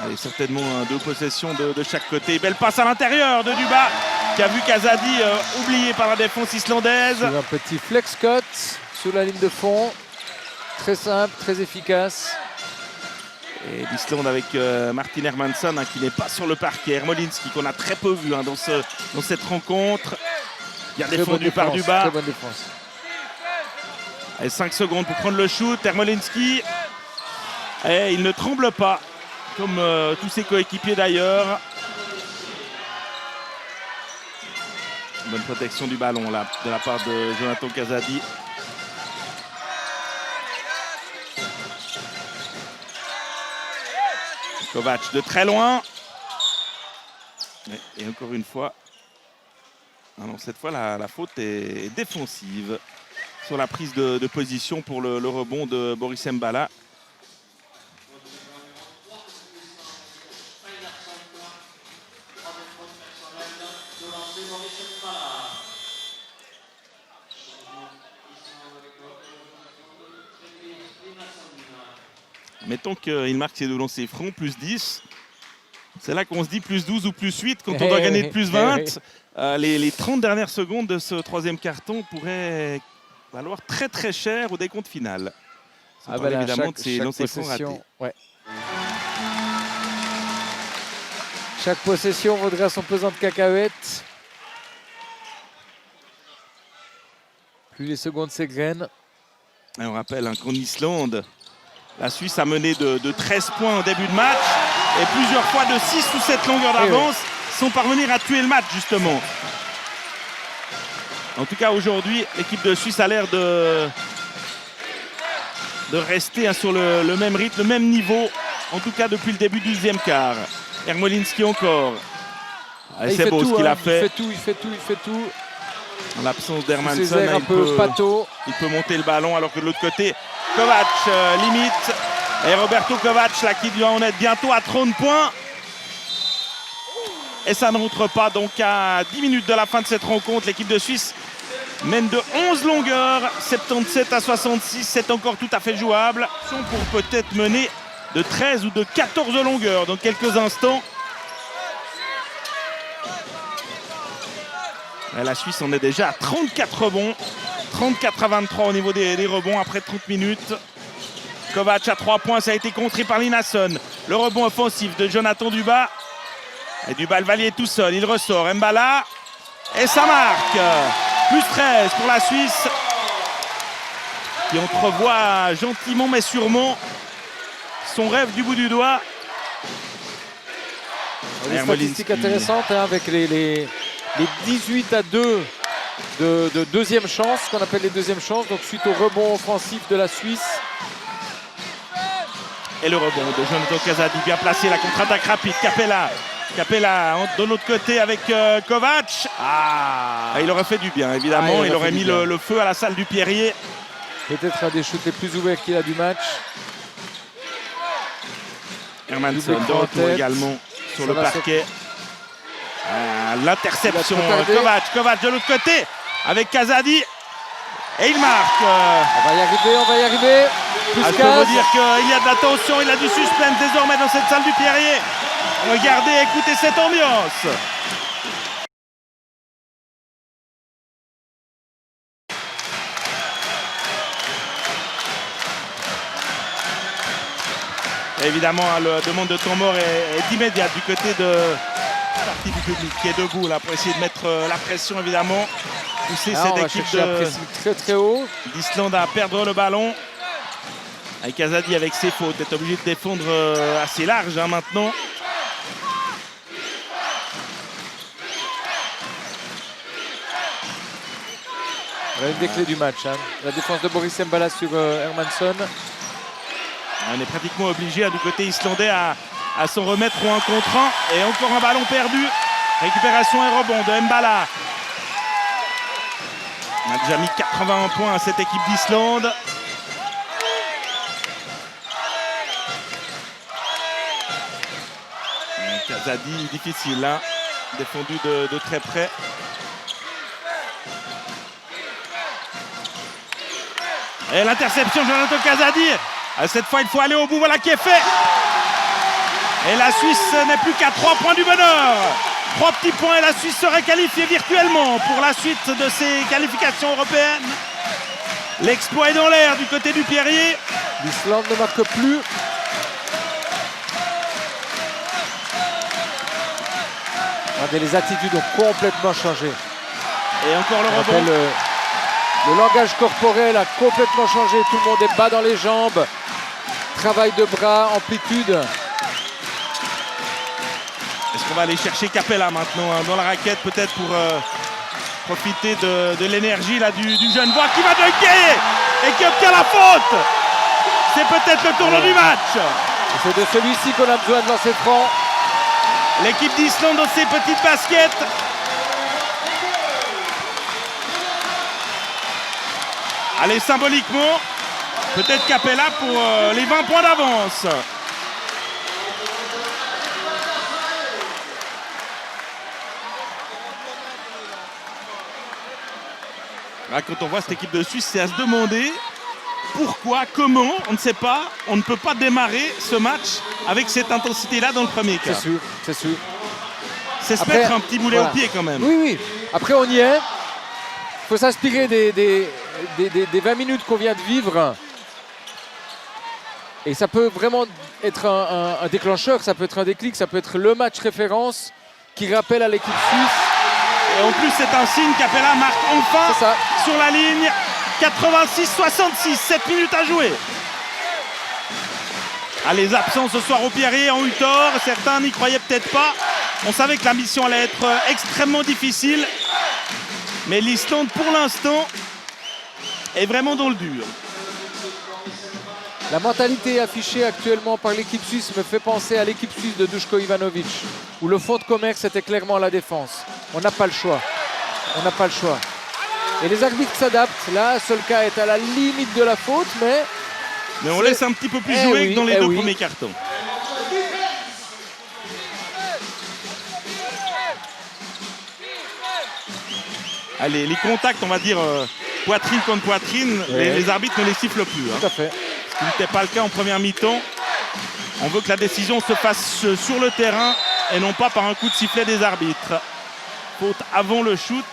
Allez, certainement 2 possessions de chaque côté. Belle passe à l'intérieur de Dubas qui a vu Casadi oublié par la défense islandaise. Sur un petit flex cut sous la ligne de fond. Très simple, très efficace. Et l'Islande avec Martin Hermansson qui n'est pas sur le parquet. Hermolinski qu'on a très peu vu dans cette rencontre. Bien défendu par Dubas. Très bonne défense. Et 5 secondes pour prendre le shoot. Hermolinski. Et il ne tremble pas, comme tous ses coéquipiers d'ailleurs. Bonne protection du ballon là, de la part de Jonathan Casadi. Kovac de très loin. Et encore une fois, cette fois la faute est défensive sur la prise de position pour le rebond de Boris Mbala. Mettons qu'il marque ses 2 lancers francs, plus 10. C'est là qu'on se dit plus 12 ou plus 8 quand on doit gagner de plus 20. Les 30 dernières secondes de ce 3e quart-temps pourraient valoir très très cher au décompte final. Évidemment de ces lancers francs ratés. Ouais. Chaque possession vaudrait son pesant de cacahuètes. Plus les secondes s'égrènent. Et on rappelle qu'en Islande, la Suisse a mené de 13 points en début de match et plusieurs fois de 6 ou 7 longueurs d'avance sans parvenir à tuer le match justement. En tout cas aujourd'hui, l'équipe de Suisse a l'air de rester sur le même rythme, le même niveau, en tout cas depuis le début du 2e quart. Hermolinski encore. C'est beau ce qu'il a fait. Il fait tout. En l'absence d'Hermansson, il peut monter le ballon alors que de l'autre côté, Kovac limite. Et Roberto Kovac là, qui doit en être bientôt à 30 points. Et ça ne rentre pas. Donc à 10 minutes de la fin de cette rencontre, l'équipe de Suisse mène de 11 longueurs, 77 à 66. C'est encore tout à fait jouable. Pour peut-être mener de 13 ou de 14 longueurs dans quelques instants. Et la Suisse en est déjà à 34 rebonds. 34 à 23 au niveau des rebonds après 30 minutes. Kovac à 3 points, ça a été contré par Linasson. Le rebond offensif de Jonathan Dubas. Et Dubas le valier tout seul, il ressort. Mbala. Et ça marque. Plus 13 pour la Suisse. Qui entrevoit gentiment mais sûrement son rêve du bout du doigt. Des statistiques intéressantes hein, avec les 18 à 2 de deuxième chance, ce qu'on appelle les deuxièmes chances. Donc suite au rebond offensif de la Suisse. Et le rebond de Jonathan Casadi, bien placé, la contre-attaque rapide. Capella de l'autre côté avec Kovac. Il aurait fait du bien, évidemment. Il aurait mis le feu à la salle du Pierrier. Peut-être un des shoots les plus ouverts qu'il a du match. Hermanson de retour également sur le parquet. L'interception. Kovac de l'autre côté avec Casadi. Et il marque. On va y arriver. Je peux vous dire qu'il y a de la tension, il y a du suspense désormais dans cette salle du Pierrier. Regardez, écoutez cette ambiance. Et évidemment, la demande de temps mort est immédiate du côté de la partie du public qui est debout là pour essayer de mettre la pression évidemment. Pousser cette équipe très haut d'Islande à perdre le ballon. Avec Casadi avec ses fautes, est obligé de défendre assez large hein, maintenant. Une des clés du match. Hein. La défense de Boris Mbala sur Hermanson. On est pratiquement obligé du côté islandais à s'en remettre ou un contre un. Et encore un ballon perdu. Récupération et rebond de Mbala. On a déjà mis 81 points à cette équipe d'Islande. Casadi, difficile, hein. Défendu de très près. Et l'interception de Jonathan Casadi. Cette fois, il faut aller au bout. Voilà qui est fait. Et la Suisse n'est plus qu'à 3 points du bonheur. 3 petits points et la Suisse serait qualifiée virtuellement pour la suite de ses qualifications européennes. L'exploit est dans l'air du côté du Pierrier. L'Islande ne marque plus. Les attitudes ont complètement changé. Et encore le rebond. Le langage corporel a complètement changé. Tout le monde est bas dans les jambes. Travail de bras, amplitude. Est-ce qu'on va aller chercher Capella maintenant hein, dans la raquette peut-être pour profiter de l'énergie là du jeune voix qui va dunker et qui obtient la faute. C'est peut-être le tournant du match. C'est de celui-ci qu'on a besoin de lancer franc. L'équipe d'Islande dans ses petites baskets. Allez, symboliquement, peut-être Capella pour les 20 points d'avance. Là, quand on voit cette équipe de Suisse, c'est à se demander pourquoi, comment, on ne sait pas. On ne peut pas démarrer ce match avec cette intensité-là dans le premier quart. C'est sûr. C'est se mettre un petit boulet au pied quand même. Oui. Après, on y est. Il faut s'inspirer des 20 minutes qu'on vient de vivre. Et ça peut vraiment être un déclencheur, ça peut être un déclic, ça peut être le match référence qui rappelle à l'équipe suisse. Et en plus, c'est un signe. Capella marque enfin sur la ligne. 86-66, 7 minutes à jouer. Les absents ce soir au Pierrier ont eu tort. Certains n'y croyaient peut-être pas. On savait que la mission allait être extrêmement difficile. Mais l'Islande, pour l'instant, est vraiment dans le dur. La mentalité affichée actuellement par l'équipe suisse me fait penser à l'équipe suisse de Duško Ivanović, où le fond de commerce était clairement la défense. On n'a pas le choix. Et les arbitres s'adaptent. Là, Solka est à la limite de la faute, mais on laisse un petit peu plus jouer que dans les deux premiers cartons. Allez, les contacts, on va dire poitrine contre poitrine, les arbitres ne les sifflent plus. Tout à fait. Ce qui n'était pas le cas en première mi-temps. On veut que la décision se fasse sur le terrain et non pas par un coup de sifflet des arbitres. Faute avant le shoot.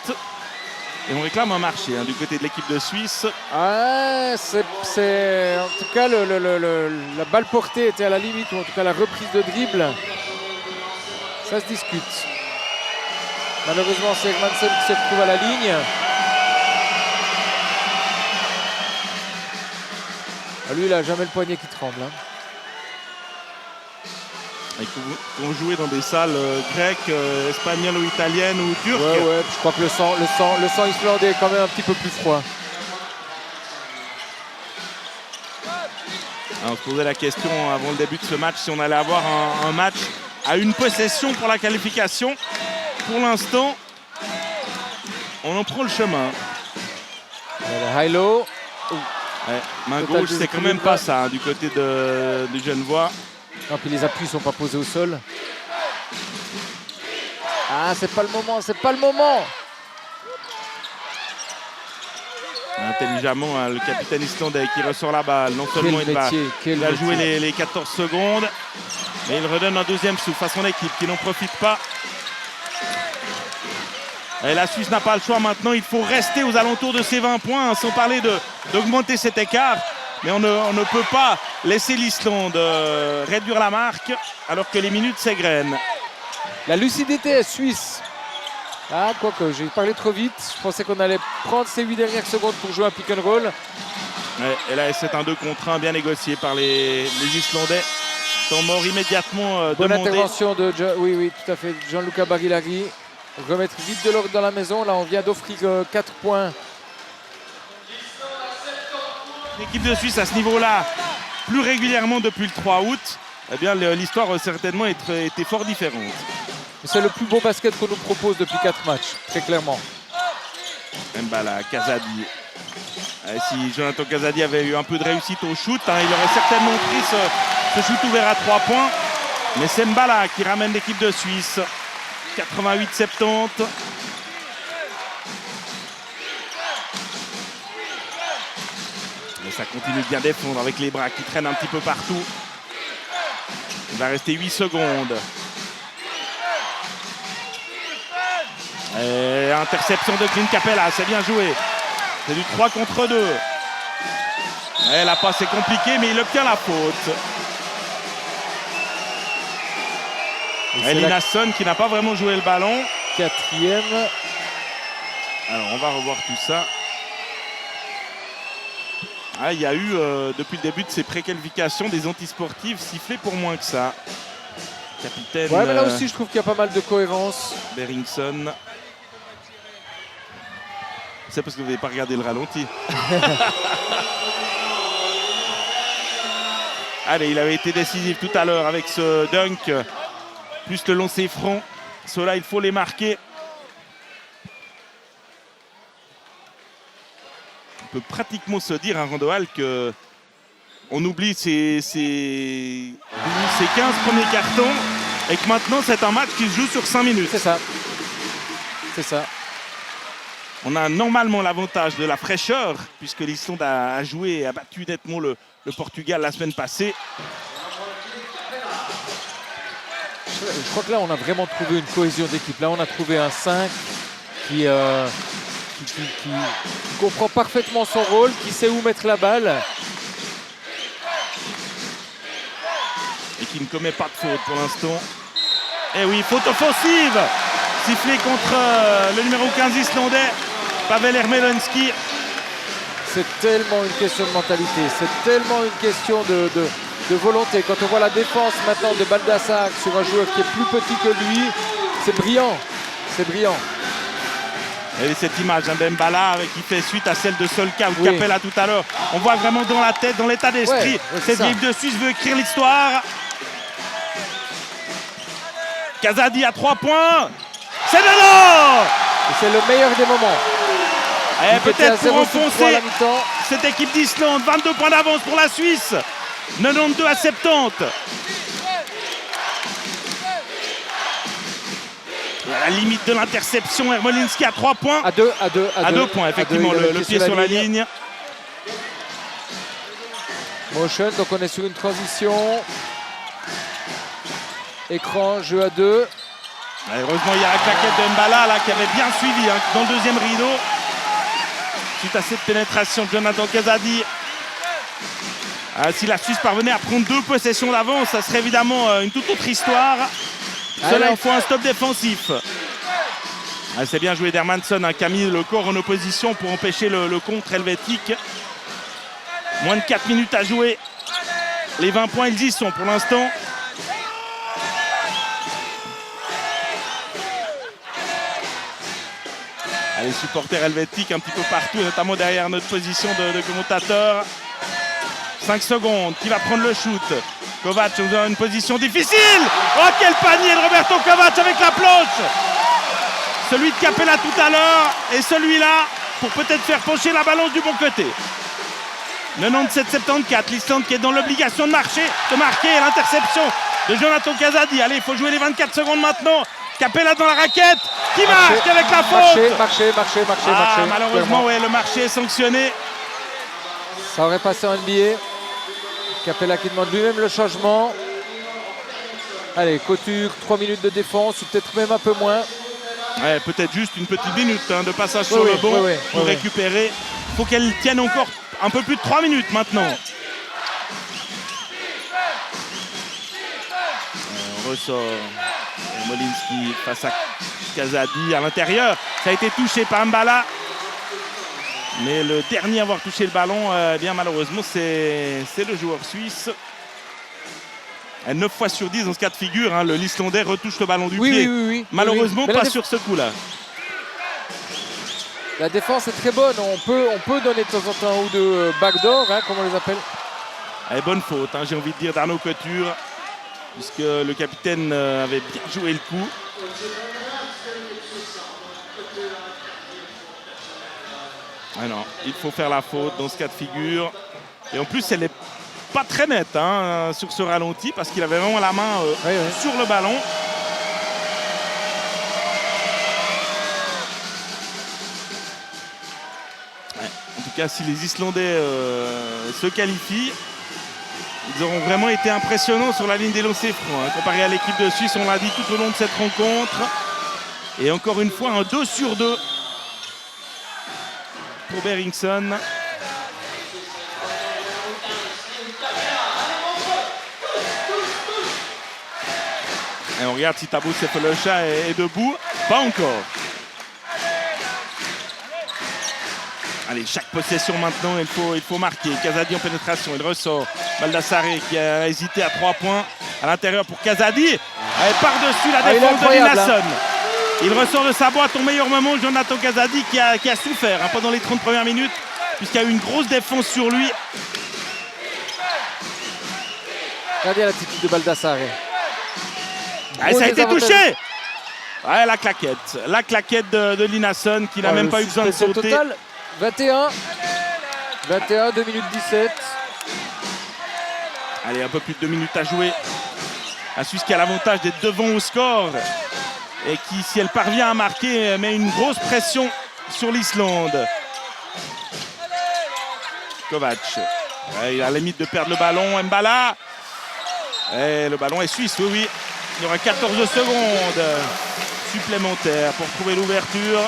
Et on réclame un marché du côté de l'équipe de Suisse. Ah, en tout cas, la balle portée était à la limite, ou en tout cas la reprise de dribble. Ça se discute. Malheureusement, c'est Hermansen qui se retrouve à la ligne. Lui, il n'a jamais le poignet qui tremble. Ils vont jouer dans des salles grecques, espagnoles ou italiennes ou turques. Ouais, je crois que le sang islandais est quand même un petit peu plus froid. Alors, on se posait la question avant le début de ce match si on allait avoir un match à une possession pour la qualification. Pour l'instant, on en prend le chemin. Le high-low. Main gauche, c'est quand même pas ça du côté du Genevois. Non, puis les appuis ne sont pas posés au sol. Ah, c'est pas le moment, c'est pas le moment. Intelligemment, le capitaine islandais qui ressort la balle. Non seulement il va jouer les 14 secondes, mais il redonne un deuxième souffle à son équipe qui n'en profite pas. Et la Suisse n'a pas le choix maintenant. Il faut rester aux alentours de ces 20 points, sans parler d'augmenter cet écart. Mais on ne peut pas laisser l'Islande réduire la marque alors que les minutes s'égrènent. La lucidité est suisse. Ah, quoique, j'ai parlé trop vite. Je pensais qu'on allait prendre ces 8 dernières secondes pour jouer un pick and roll. Et là, c'est un 2 contre 1 bien négocié par les Islandais. Temps mort immédiatement Bonne demandé. intervention de oui, tout à fait. Gianluca Barilari. Remettre vite de l'ordre dans la maison. Là, on vient d'offrir 4 points. L'équipe de Suisse à ce niveau-là, plus régulièrement depuis le 3 août, eh bien l'histoire aurait certainement été fort différente. C'est le plus beau basket qu'on nous propose depuis 4 matchs, très clairement. Mbala, Kazadi. Si Jonathan Kazadi avait eu un peu de réussite au shoot, il aurait certainement pris ce shoot ouvert à 3 points. Mais c'est Mbala qui ramène l'équipe de Suisse. 88-70. Mais ça continue de bien défendre avec les bras qui traînent un petit peu partout. Il va rester 8 secondes. Et interception de Clint Capela, c'est bien joué. C'est du 3 contre 2. Et la passe est compliquée, mais il obtient la faute. Et Linasson qui n'a pas vraiment joué le ballon. 4e. Alors on va revoir tout ça. Il y a eu, depuis le début de ces pré-qualifications, des antisportifs sifflés pour moins que ça. Capitaine. Ouais, mais là aussi, je trouve qu'il y a pas mal de cohérence. Beringson. C'est parce que vous n'avez pas regardé le ralenti. Allez, il avait été décisif tout à l'heure avec ce dunk. Plus le long ses fronts. Ceux-là, il faut les marquer. On peut pratiquement se dire, Randoal, que on oublie ces 15 premiers cartons et que maintenant, c'est un match qui se joue sur 5 minutes. C'est ça. C'est ça. On a normalement l'avantage de la fraîcheur, puisque l'Islande a joué et a battu nettement le Portugal la semaine passée. Je crois que là, on a vraiment trouvé une cohésion d'équipe. Là, on a trouvé un 5 qui comprend parfaitement son rôle, qui sait où mettre la balle. Et qui ne commet pas de faute pour l'instant. Et oui, faute offensive sifflée contre le numéro 15 islandais, Pavel Ermelenski. C'est tellement une question de mentalité, c'est tellement une question de volonté. Quand on voit la défense maintenant de Baldassar sur un joueur qui est plus petit que lui, c'est brillant. C'est brillant. Et cette image d'Mbala qui fait suite à celle de Solka ou Capela tout à l'heure. On voit vraiment dans la tête, dans l'état d'esprit. Cette équipe de Suisse veut écrire l'histoire. Kazadi à 3 points. C'est dedans. C'est le meilleur des moments. Et peut-être pour enfoncer cette équipe d'Islande. 22 points d'avance pour la Suisse. 92 à 70. À la limite de l'interception, Ermolinski à 3 points. À 2 points, effectivement, le pied sur la ligne. Motion, donc on est sur une transition. Écran, jeu à 2. Heureusement, il y a la claquette de Mbala là, qui avait bien suivi dans le deuxième rideau. Suite à cette pénétration de Jonathan Kazadi. Si la Suisse parvenait à prendre 2 possessions d'avance, ça serait évidemment une toute autre histoire. Cela, il faut un stop défensif. C'est bien joué d'Hermansson qui a mis le corps en opposition pour empêcher le contre helvétique. Moins de 4 minutes à jouer. Les 20 points, ils y sont pour l'instant. Les supporters helvétiques un petit peu partout, notamment derrière notre position de commentateur. 5 secondes, qui va prendre le shoot? Kovac dans une position difficile. Oh, quel panier de Roberto Kovac avec la planche. Celui de Capella tout à l'heure et celui-là pour peut-être faire pencher la balance du bon côté. 97-74, l'Islande qui est dans l'obligation de marquer l'interception de Jonathan Kazadi. Allez, il faut jouer les 24 secondes maintenant. Capella dans la raquette, qui marque avec la faute. Marché. Malheureusement, ouais, le marché est sanctionné. Ça aurait passé en NBA. Capella qui demande lui-même le changement. Allez, Couture, 3 minutes de défense, ou peut-être même un peu moins. Ouais, peut-être juste une petite minute de passage sur le banc pour récupérer. Il faut qu'elle tienne encore un peu plus de 3 minutes maintenant. On ressort. Molinski face à Kazadi à l'intérieur. Ça a été touché par Mbala. Mais le dernier à avoir touché le ballon, bien malheureusement, c'est le joueur suisse. 9 fois sur 10 dans ce cas de figure, l'Islandais retouche le ballon du pied. Oui. Malheureusement, pas sur ce coup-là. La défense est très bonne. On peut donner de temps en temps ou de backdoor, comme on les appelle. Bonne faute, j'ai envie de dire, d'Arnaud Couture, puisque le capitaine avait bien joué le coup. Non, il faut faire la faute dans ce cas de figure. Et en plus, elle n'est pas très nette sur ce ralenti, parce qu'il avait vraiment la main sur le ballon. En tout cas, si les Islandais se qualifient, ils auront vraiment été impressionnants sur la ligne des lancers francs. Comparé à l'équipe de Suisse, on l'a dit tout au long de cette rencontre. Et encore une fois, un 2 sur 2 pour Beringsson. Et on regarde si Tabo Sefolosha est debout. Pas encore. Allez, chaque possession maintenant, il faut marquer. Kazadi en pénétration, il ressort. Baldassare qui a hésité à 3 points à l'intérieur pour Kazadi. Par-dessus la défense de Linasson. Il ressort de sa boîte au meilleur moment, Jonathan Kazadi qui a souffert pendant les 30 premières minutes, puisqu'il y a eu une grosse défense sur lui. Regardez l'attitude de Baldassare. Ça a été touché. La claquette de Linasson qui n'a même pas eu besoin de sauter. Total, 21, 2 minutes 17. Allez, un peu plus de 2 minutes à jouer. La Suisse qui a l'avantage d'être devant au score et qui, si elle parvient à marquer, met une grosse pression sur l'Islande. Kovac. Il a la limite de perdre le ballon. Mbala. Et le ballon est suisse, oui. Il y aura 14 secondes supplémentaires pour trouver l'ouverture.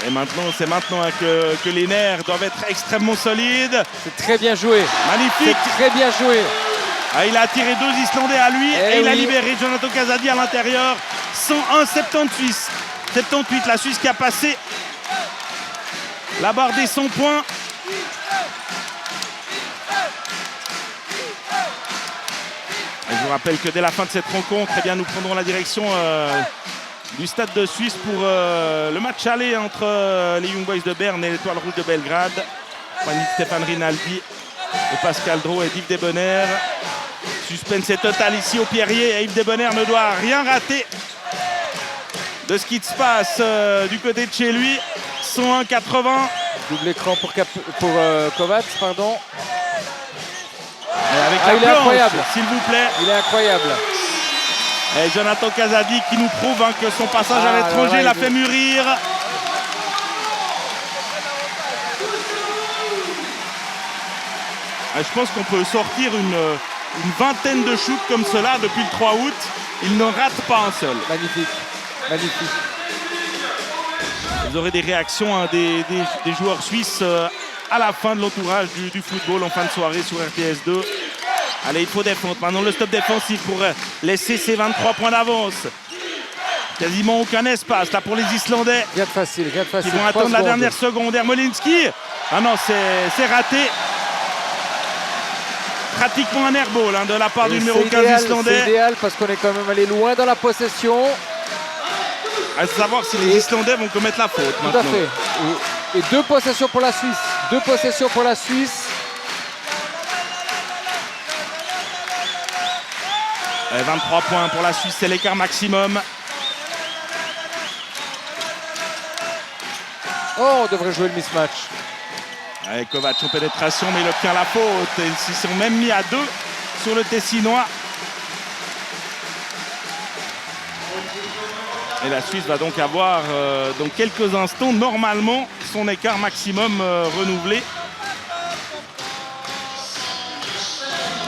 Et maintenant, c'est maintenant que les nerfs doivent être extrêmement solides. C'est très bien joué. Magnifique. C'est très bien joué. Il a attiré 2 Islandais à lui et il a libéré Jonathan Kazadi à l'intérieur. 101-70 Suisse. 78, la Suisse qui a passé la barre des 100 points. Et je vous rappelle que dès la fin de cette rencontre, nous prendrons la direction du stade de Suisse pour le match aller entre les Young Boys de Berne et l'Étoile Rouge de Belgrade. Stéphane Rinaldi et Pascal Drot et Yves Desbonner. Suspense est total ici au Pierrier et Yves Desbonner ne doit rien rater de ce qui se passe du côté de chez lui. 101-80, Double écran pour Kovacs, pardon. Et avec Ah, la il est planche, incroyable. s'il vous plaît. Il est incroyable. Et Jonathan Casadi qui nous prouve que son passage à Ah, l'étranger alors là, l'a il fait mûrir. Je pense qu'on peut sortir une vingtaine de shoots comme cela depuis le 3 août. Il ne rate pas un seul. Magnifique. Magnifique. Vous aurez des réactions des joueurs suisses à la fin de l'entourage du football en fin de soirée sur RTS2. Allez, il faut défendre. Maintenant, le stop défensif pour laisser ses 23 points d'avance. Quasiment aucun espace là pour les Islandais. Rien de facile, rien de facile. Ils vont attendre la dernière seconde. Ermolinski. Ah non, c'est raté. Pratiquement un airball de la part du numéro 15 islandais. C'est idéal parce qu'on est quand même allé loin dans la possession. À savoir si les Islandais vont commettre la faute Tout maintenant. à fait. Et 2 possessions pour la Suisse. 2 possessions pour la Suisse. Et 23 points pour la Suisse, c'est l'écart maximum. Oh, on devrait jouer le mismatch. Avec Kovac en pénétration, mais il obtient la faute. Ils s'y sont même mis à 2 sur le Tessinois. Et la Suisse va donc avoir dans quelques instants, normalement, son écart maximum renouvelé.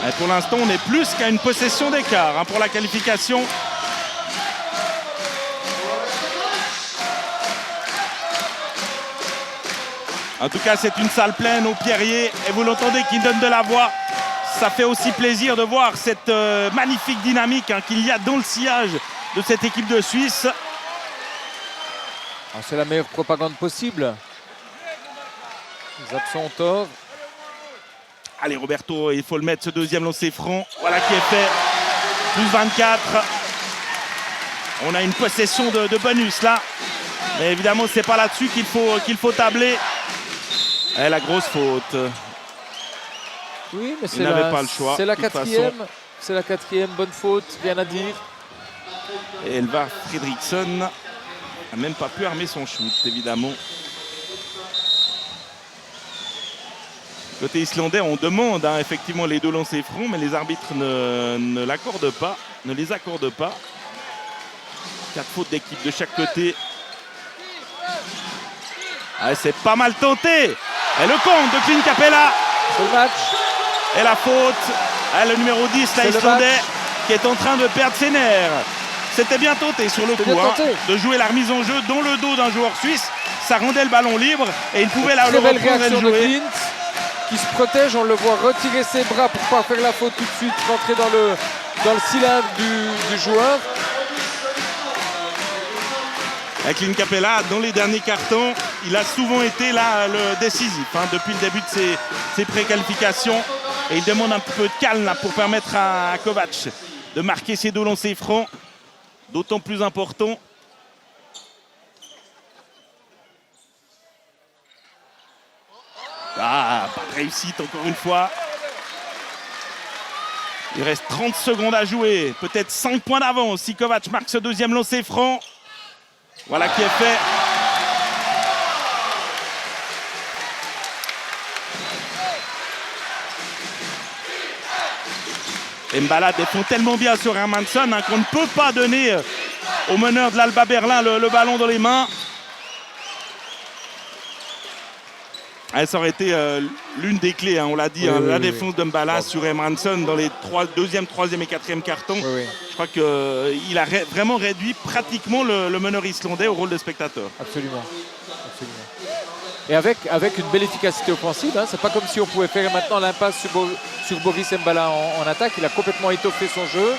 Et pour l'instant, on est plus qu'à une possession d'écart pour la qualification. En tout cas, c'est une salle pleine au Pierrier et vous l'entendez qui donne de la voix. Ça fait aussi plaisir de voir cette magnifique dynamique qu'il y a dans le sillage de cette équipe de Suisse. C'est la meilleure propagande possible. Les absents ont tort. Allez, Roberto, il faut le mettre, ce deuxième lancer franc. Voilà qui est fait. Plus 24. On a une possession de bonus là. Mais évidemment, c'est pas là-dessus qu'il faut tabler. Et la grosse faute. Oui, mais Il n'avait pas le choix. C'est la de toute quatrième. façon. C'est la quatrième. Bonne faute, rien à dire. Et Elvar Fredriksson n'a même pas pu armer son shoot, évidemment. Côté islandais, on demande effectivement les 2 lancers francs, mais les arbitres ne l'accordent pas, ne les accordent pas. 4 fautes d'équipe de chaque côté. Ah, c'est pas mal tenté. Et le compte de Clint Capella. C'est le match. Et la faute. Ah, le numéro 10, l'Islandais, qui est en train de perdre ses nerfs. C'était bien tenté sur le coup de jouer la remise en jeu dans le dos d'un joueur suisse. Ça rendait le ballon libre et il pouvait le reprendre et le jouer. Clint qui se protège, on le voit retirer ses bras pour pas faire la faute tout de suite, rentrer dans le cylindre du joueur. Avec Clint Capella, dans les derniers cartons, il a souvent été là le décisif depuis le début de ses préqualifications. Et il demande un petit peu de calme là, pour permettre à Kovac de marquer ses 2 lancers francs, d'autant plus important. Ah, pas de réussite encore une fois. Il reste 30 secondes à jouer, peut-être 5 points d'avance si Kovac marque ce deuxième lancer franc. Voilà qui est fait. Mbala défend tellement bien sur Hermansson qu'on ne peut pas donner au meneur de l'Alba Berlin le ballon dans les mains. Ça aurait été l'une des clés, on l'a dit, la défense de Mbala sur Hermansson dans les 2e, 3e et 4e cartons. Je crois qu'il a vraiment réduit pratiquement le meneur islandais au rôle de spectateur. Absolument. Et avec une belle efficacité offensive, c'est pas comme si on pouvait faire maintenant l'impasse sur Boris Mbala en attaque. Il a complètement étoffé son jeu.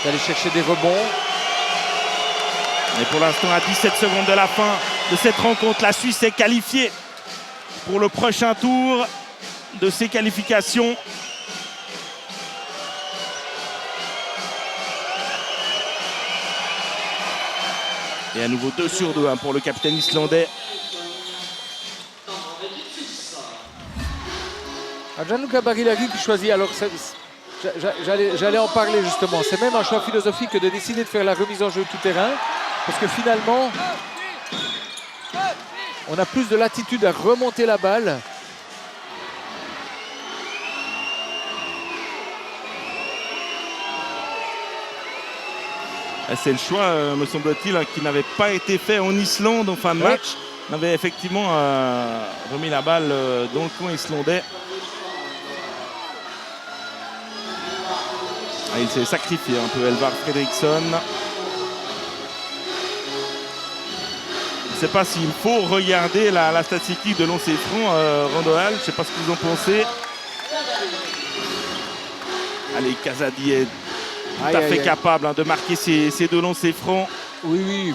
Il est allé chercher des rebonds. Et pour l'instant, à 17 secondes de la fin de cette rencontre, la Suisse est qualifiée pour le prochain tour de ses qualifications. Et à nouveau 2 sur 2 pour le capitaine islandais. Gianluca Barilari qui choisit. Alors j'allais en parler justement. C'est même un choix philosophique de décider de faire la remise en jeu tout terrain. Parce que finalement, On a plus de latitude à remonter la balle. C'est le choix, me semble-t-il, qui n'avait pas été fait en Islande en fin de match. On avait effectivement remis la balle dans le coin islandais. Il s'est sacrifié un peu, Elvar Fredriksson. Je ne sais pas s'il faut regarder la statistique de lancer franc, Rondoal. Je ne sais pas ce que vous en pensez. Allez, Kazadi est tout à fait capable de marquer ces deux lancers francs. Oui, oui.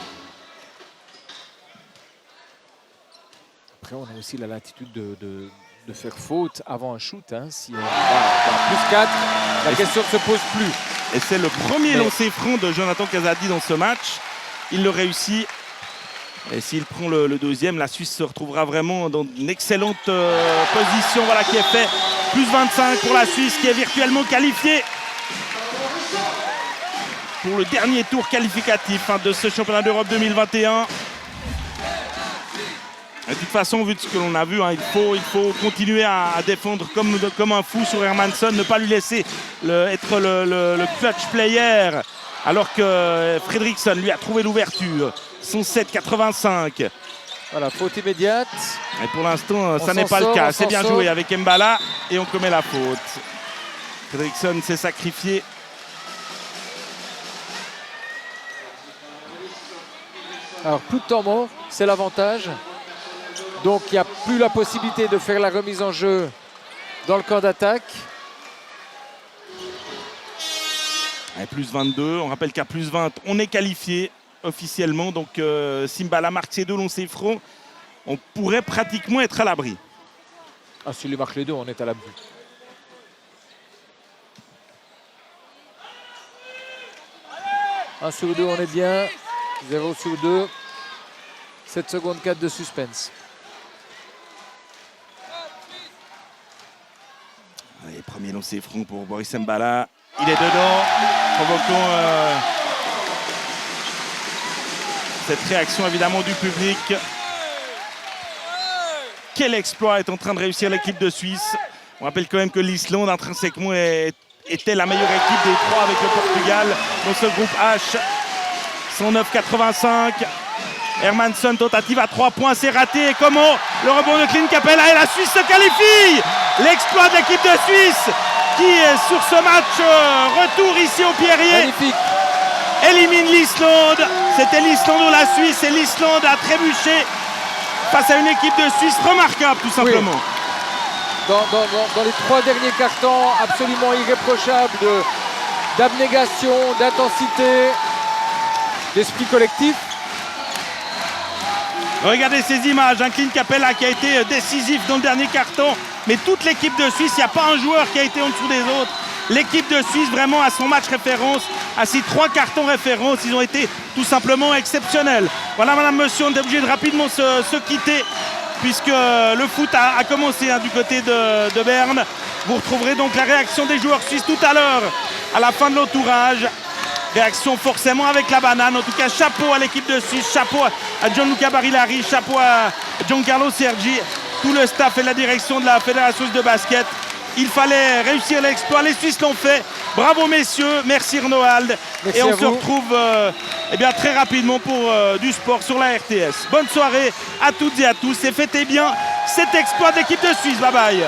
Après, on a aussi la latitude de faire faute avant un shoot. Hein, si on plus 4, la question ne se pose plus. Et c'est le premier lancer franc de Jonathan Kazadi dans ce match. Il le réussit. Et s'il prend le deuxième, la Suisse se retrouvera vraiment dans une excellente position. Voilà qui est fait. Plus 25 pour la Suisse qui est virtuellement qualifiée pour le dernier tour qualificatif de ce championnat d'Europe 2021. De toute façon, vu ce que l'on a vu, il faut continuer à défendre comme un fou sur Hermansson, ne pas lui laisser être le clutch player, alors que Fredriksson lui a trouvé l'ouverture. Son 7,85. Voilà, faute immédiate. Et pour l'instant, ça n'est pas le cas. C'est bien joué avec Mbala et on commet la faute. Fredriksson s'est sacrifié. Alors, plus de temps mort, c'est l'avantage. Donc, il n'y a plus la possibilité de faire la remise en jeu dans le camp d'attaque. Plus 22. On rappelle qu'à plus 20, on est qualifié officiellement. Donc, si Mbala marque ses deux lancers francs, on pourrait pratiquement être à l'abri. Ah, s'il marque les deux, on est à l'abri. Un sur deux, on est bien. 0 sur 2. 7 secondes 4 de suspense. Allez, premier lancer franc pour Boris Mbala. Il est dedans, provoquant cette réaction évidemment du public. Quel exploit est en train de réussir l'équipe de Suisse. On rappelle quand même que l'Islande intrinsèquement était la meilleure équipe des trois avec le Portugal dans ce groupe H. 109,85. Hermansson, tentative à 3 points, c'est raté. Et comment le rebond de Clint Capela et la Suisse se qualifie. L'exploit de l'équipe de Suisse qui, sur ce match retour ici au Pierrier, magnifique, élimine l'Islande. C'était l'Islande ou la Suisse et l'Islande a trébuché face à une équipe de Suisse remarquable tout simplement. Oui. Dans les 3 derniers cartons, absolument irréprochable d'abnégation, d'intensité, d'esprit collectif. Regardez ces images, Clint Capela qui a été décisif dans le dernier carton, mais toute l'équipe de Suisse, il n'y a pas un joueur qui a été en dessous des autres. L'équipe de Suisse vraiment à son match référence, à ses 3 cartons référence, ils ont été tout simplement exceptionnels. Voilà madame, monsieur, on est obligé de rapidement se quitter puisque le foot a commencé du côté de Berne. Vous retrouverez donc la réaction des joueurs suisses tout à l'heure à la fin de l'entourage. Réaction forcément avec la banane. En tout cas, chapeau à l'équipe de Suisse, chapeau à Gianluca Barilari, chapeau à Giancarlo Sergi, tout le staff et la direction de la Fédération de basket. Il fallait réussir l'exploit, les Suisses l'ont fait. Bravo messieurs, merci Ronoald. Et on se retrouve très rapidement pour du sport sur la RTS. Bonne soirée à toutes et à tous et fêtez bien cet exploit d'équipe de Suisse. Bye bye.